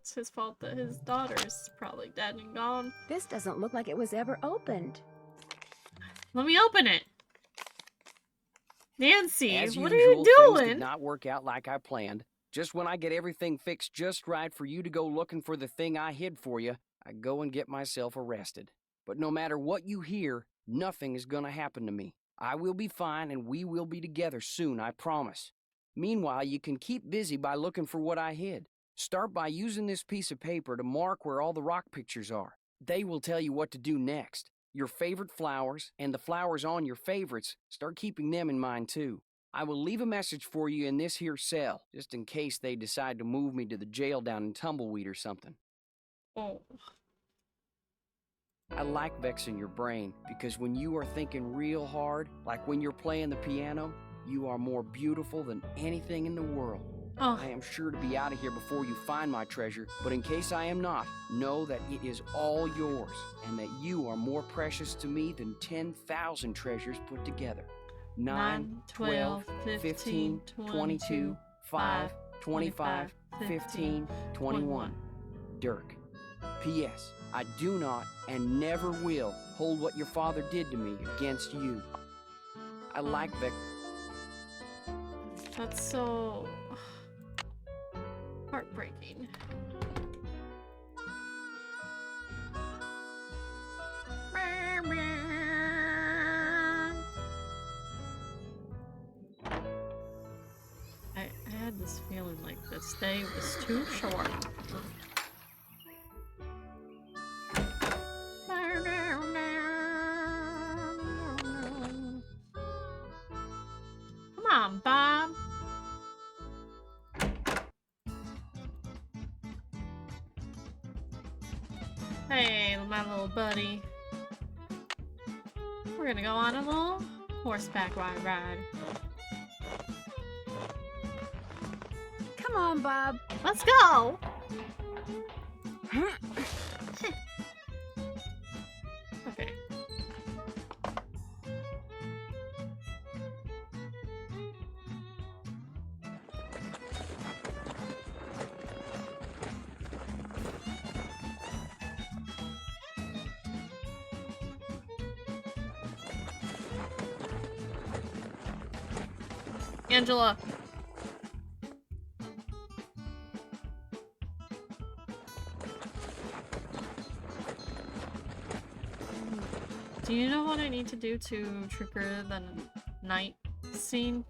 it's his fault that his daughter's probably dead and gone. This doesn't look like it was ever opened. Let me open it. Nancy, As what usual, are you things doing? did not work out like I planned. Just when I get everything fixed just right for you to go looking for the thing I hid for you, I go and get myself arrested. But no matter what you hear, nothing is gonna happen to me. I will be fine and we will be together soon, I promise. Meanwhile, you can keep busy by looking for what I hid. Start by using this piece of paper to mark where all the rock pictures are. They will tell you what to do next. Your favorite flowers, and the flowers on your favorites, start keeping them in mind too. I will leave a message for you in this here cell, just in case they decide to move me to the jail down in Tumbleweed or something. Oh. I like vexing your brain, because when you are thinking real hard, like when you're playing the piano, you are more beautiful than anything in the world. Oh. I am sure to be out of here before you find my treasure, but in case I am not, know that it is all yours, and that you are more precious to me than 10,000 treasures put together. 9, 12, 15, 22, 5, 25, 15, 21. Dirk. P.S. I do not and never will hold what your father did to me against you. I like Vic. That's so heartbreaking. I had this feeling like this day was too short. Come on, Bob. Hey, my little buddy. We're gonna go on a little horseback ride. Come on, Bob. Let's go! Okay. Angela. Do you know what I need to do to trigger the night scene?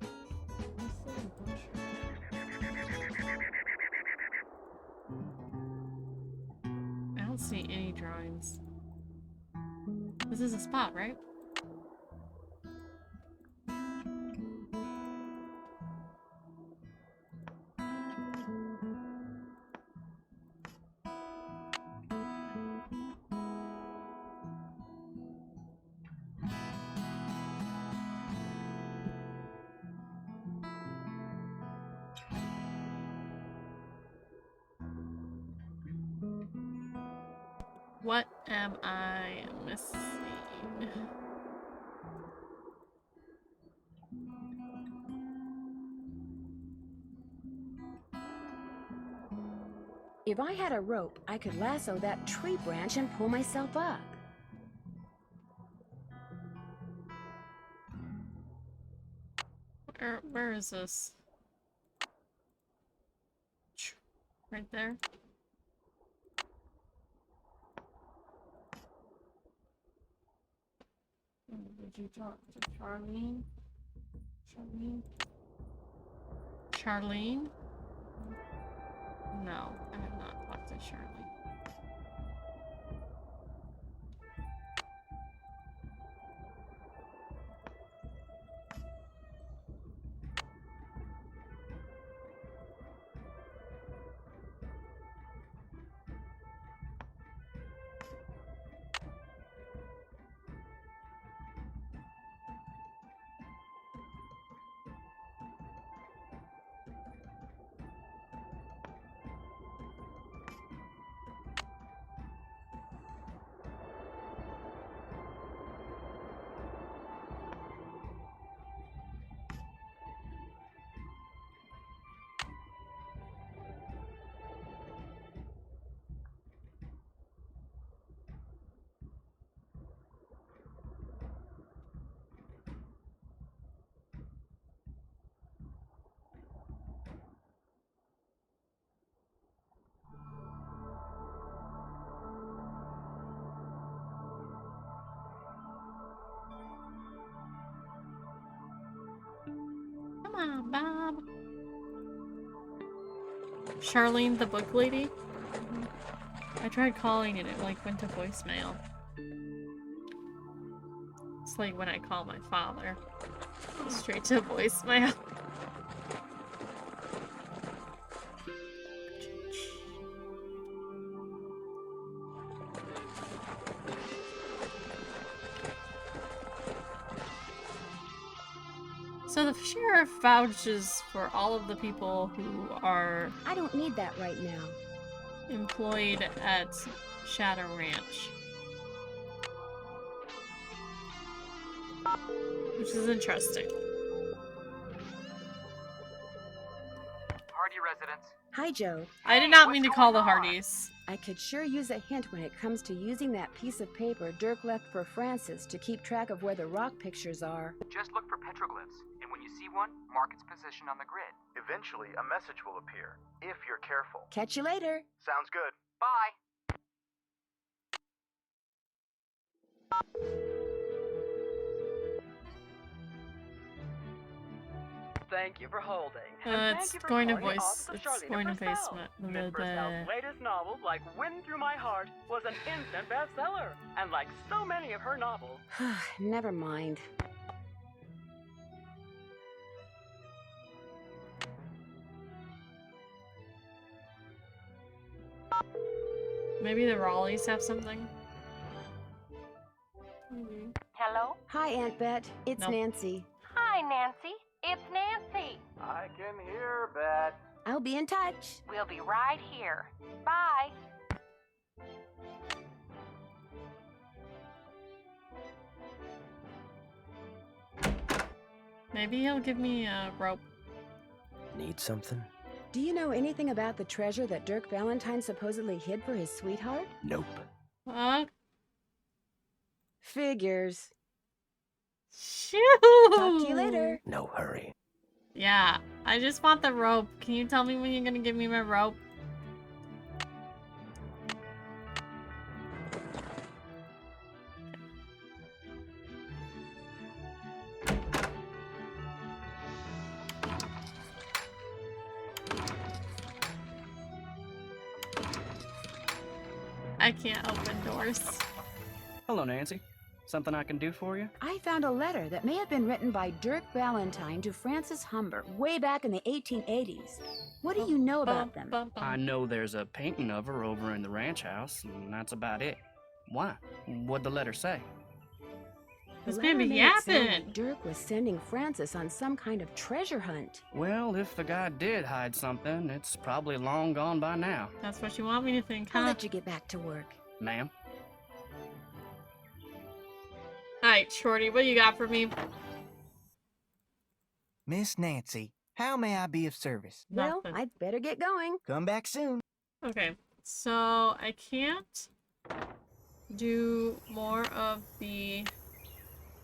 I don't see any drawings. This is a spot, right? What am I missing? If I had a rope, I could lasso that tree branch and pull myself up. Where is this? Right there. Did you talk to Charlene? Charlene? No, I have not talked to Charlene. Come on, Bob. Charlene, the book lady? I tried calling and it like went to voicemail. It's like when I call my father. Straight to voicemail. So the sheriff vouches for all of the people who are... I don't need that right now. ...employed at Shadow Ranch. Which is interesting. Hardy residents. Hi, Joe. I did not mean to call the Hardys. I could sure use a hint when it comes to using that piece of paper Dirk left for Francis to keep track of where the rock pictures are. Just look for petroglyphs, and when you see one, mark its position on the grid. Eventually, a message will appear, if you're careful. Catch you later. Sounds good. Bye. Thank you for holding. It's going to voice. It's going to basement. Miss Purcell's latest novel, like Wind Through My Heart, was an instant bestseller. And like so many of her novels. Never mind. Maybe the Raleighs have something? Hello? Hi, Aunt Bet. It's Nope. Nancy. Hi, Nancy. It's Nancy. I can hear, Bet. I'll be in touch. We'll be right here. Bye. Maybe he'll give me a rope. Need something? Do you know anything about the treasure that Dirk Valentine supposedly hid for his sweetheart? Nope. Figures. Shoot! Talk to you later. No hurry. Yeah, I just want the rope. Can you tell me when you're gonna give me my rope? I can't open doors. Hello, Nancy. Something I can do for you? I found a letter that may have been written by Dirk Valentine to Francis Humber way back in the 1880s. What do you know about them? I know there's a painting of her over in the ranch house, and that's about it. Why? What'd the letter say? The This letter man be made it sound yapping. like Dirk was sending Francis on some kind of treasure hunt. Well, if the guy did hide something, it's probably long gone by now. That's what you want me to think, huh? I'll let you get back to work. Ma'am, Alright, Shorty, what you got for me? Miss Nancy, how may I be of service? Well, I'd better get going. Come back soon. Okay, so I can't do more of the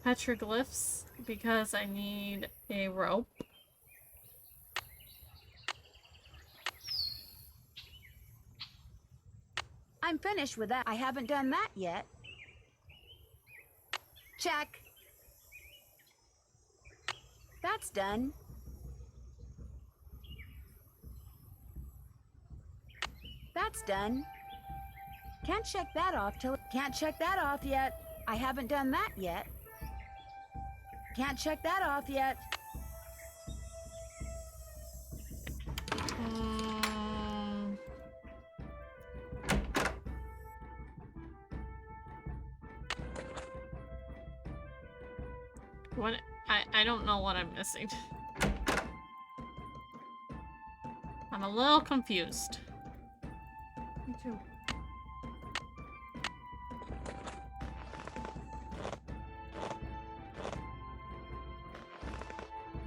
petroglyphs because I need a rope. I'm finished with that. I haven't done that yet. Check. That's done. That's done. Can't check that off yet. I haven't done that yet. Can't check that off yet. What? I don't know what I'm missing. I'm a little confused. Me too.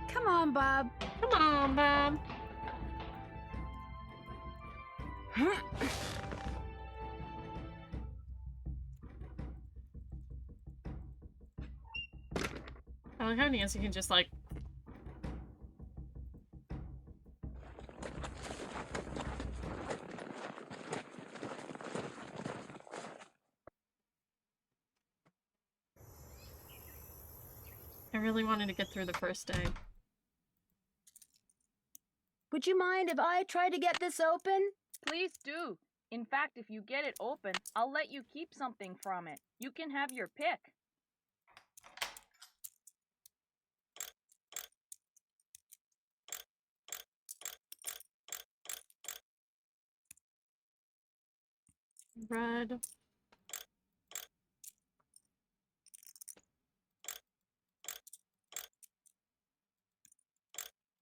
Come on, Bob. Come on, Bob. I like how Nancy can just like... I really wanted to get through the first day. Would you mind if I try to get this open? Please do. In fact, if you get it open, I'll let you keep something from it. You can have your pick. Red.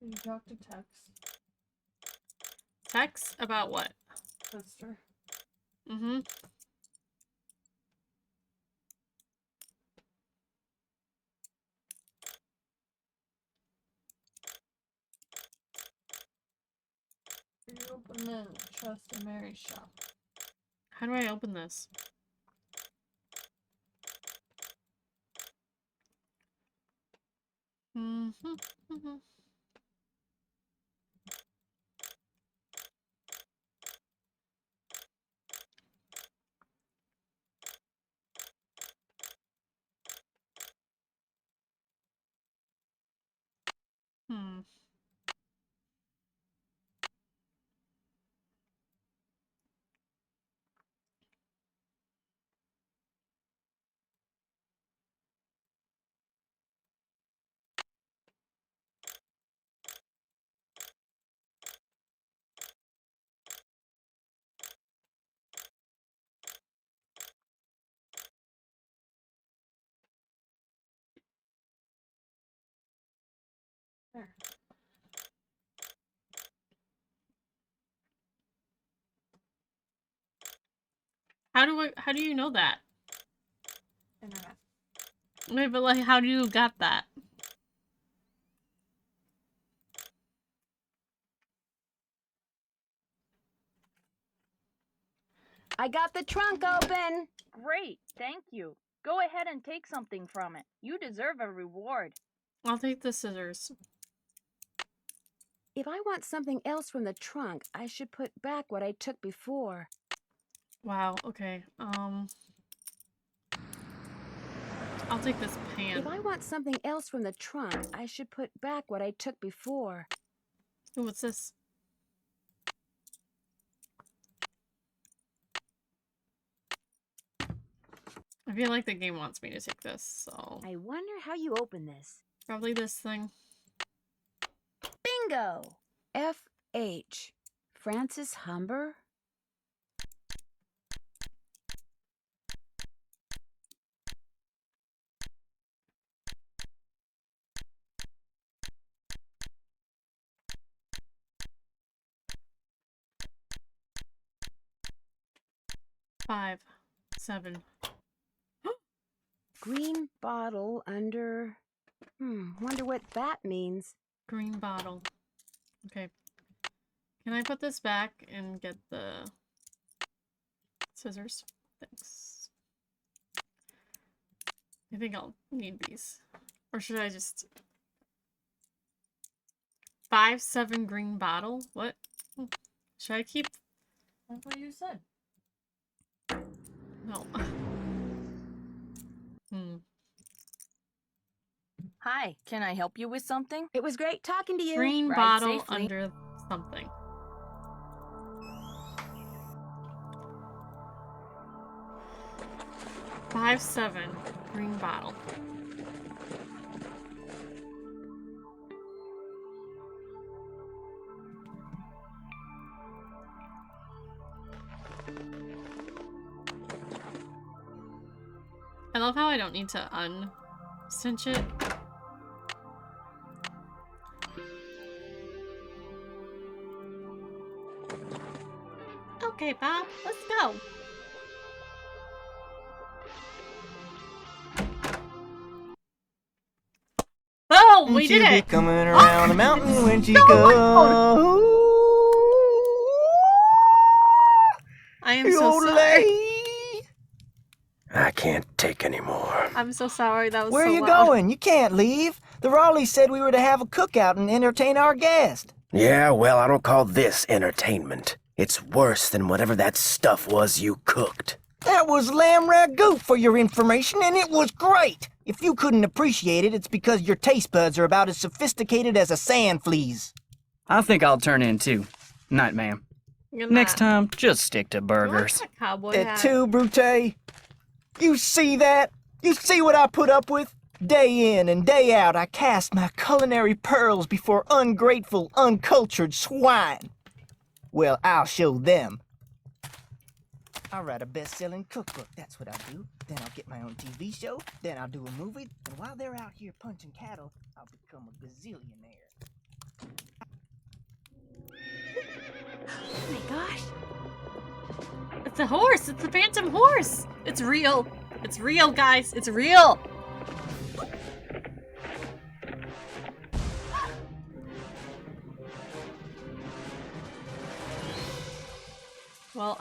You talked to Tex. Text about what? Sister. Mm-hmm. You open the chest in Mary's shop. How do I open this? Mm-hmm. Hmm. There. How do you know that? Internet. Wait, but like, how do you got that? I got the trunk open. Great, thank you. Go ahead and take something from it. You deserve a reward. I'll take the scissors. If I want something else from the trunk, I should put back what I took before. Wow, okay. I'll take this pan. If I want something else from the trunk, I should put back what I took before. Ooh, what's this? I feel like the game wants me to take this, so... I wonder how you open this. Probably this thing. Bingo! F.H. Francis Humber? Five. 7. green bottle under... wonder what that means. Green bottle. Okay. Can I put this back and get the scissors? Thanks. I think I'll need these. Or should I just... 5-7 green bottle? What? Should I keep... That's what you said. No. Hi, can I help you with something? It was great talking to you. Green Ride bottle safely. under something. Five, 7 green bottle. I love how I don't need to uncinch it. Okay, Bob, let's go. Oh, we did She'll be it! coming around the mountain when she goes. I am so sorry. I can't take any more. I'm so sorry, that was Where so are you loud. going? You can't leave. The Raleighs said we were to have a cookout and entertain our guest. Yeah, well, I don't call this entertainment. It's worse than whatever that stuff was you cooked. That was lamb ragout for your information, and it was great. If you couldn't appreciate it, it's because your taste buds are about as sophisticated as a sand flea's. I think I'll turn in too. Night, ma'am. Good Next night. time, just stick to burgers. What's a cowboy At hat? 2, Brute. You see that? You see what I put up with? Day in and day out, I cast my culinary pearls before ungrateful, uncultured swine. Well, I'll show them. I'll write a best-selling cookbook, that's what I'll do. Then I'll get my own TV show, then I'll do a movie, and while they're out here punching cattle, I'll become a gazillionaire. Oh my gosh. It's a horse! It's a phantom horse! It's real! It's real, guys! It's real! Well,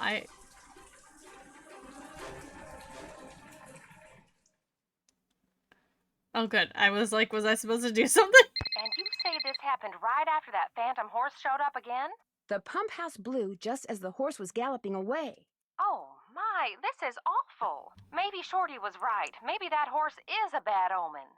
Oh, good. I was like, was I supposed to do something? And you say this happened right after that phantom horse showed up again? The pump house blew just as the horse was galloping away. Oh, my, this is awful. Maybe Shorty was right. Maybe that horse is a bad omen.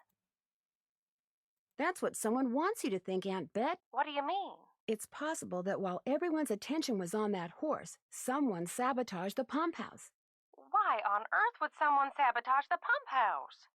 That's what someone wants you to think, Aunt Bet. What do you mean? It's possible that while everyone's attention was on that horse, someone sabotaged the pump house. Why on earth would someone sabotage the pump house?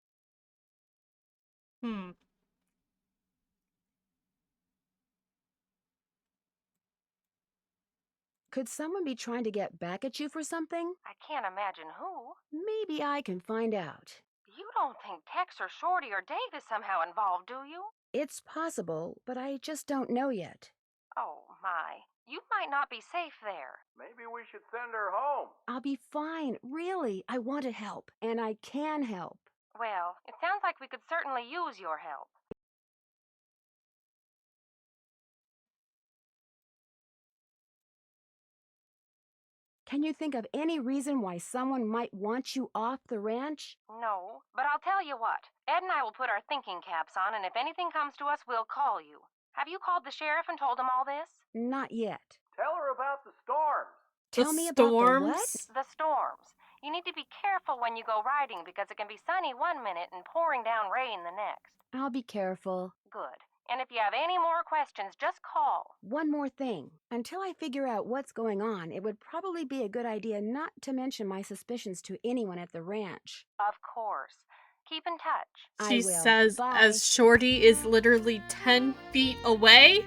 Could someone be trying to get back at you for something? I can't imagine who. Maybe I can find out. You don't think Tex or Shorty or Dave is somehow involved, do you? It's possible, but I just don't know yet. Oh, my. You might not be safe there. Maybe we should send her home. I'll be fine, really. I want to help, and I can help. Well, it sounds like we could certainly use your help. Can you think of any reason why someone might want you off the ranch? No, but I'll tell you what. Ed and I will put our thinking caps on, and if anything comes to us, we'll call you. Have you called the sheriff and told him all this? Not yet. Tell her about the storms. Tell me about the what? The storms. You need to be careful when you go riding because it can be sunny one minute and pouring down rain the next. I'll be careful. Good. And if you have any more questions, just call. One more thing. Until I figure out what's going on, it would probably be a good idea not to mention my suspicions to anyone at the ranch. Of course. Keep in touch. She says as Shorty is literally 10 feet away.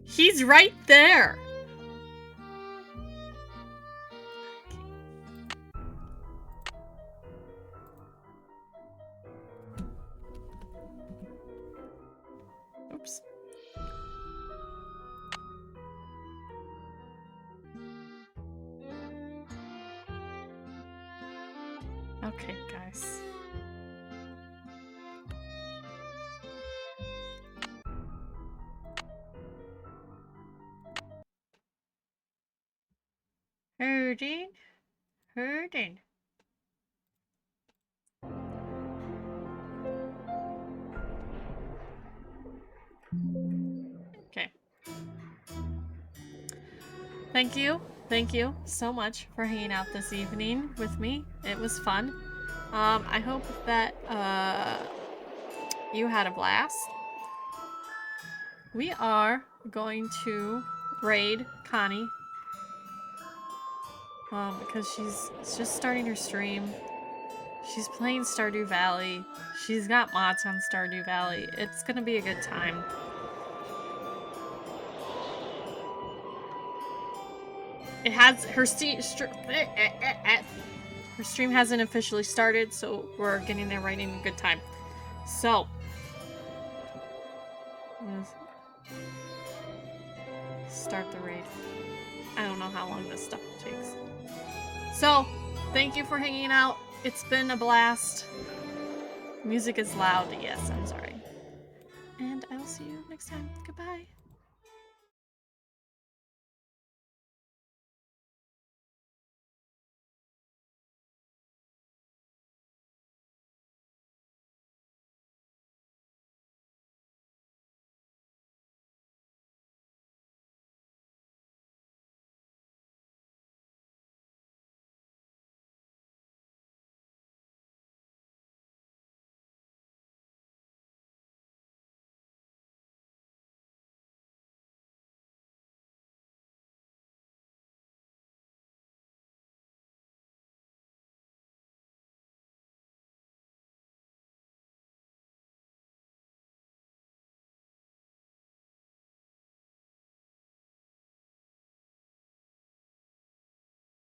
He's right there. Oops. Okay, guys. Herding. Herding. Okay. Thank you. Thank you so much for hanging out this evening with me. It was fun. I hope that you had a blast. We are going to raid Connie because she's just starting her stream. She's playing Stardew Valley. She's got mods on Stardew Valley. It's gonna be a good time. It has her stream hasn't officially started, so we're getting there right in a good time. So start the raid. I don't know how long this stuff takes. So thank you for hanging out. It's been a blast. Music is loud. Yes, I'm sorry. And I'll see you next time. Goodbye.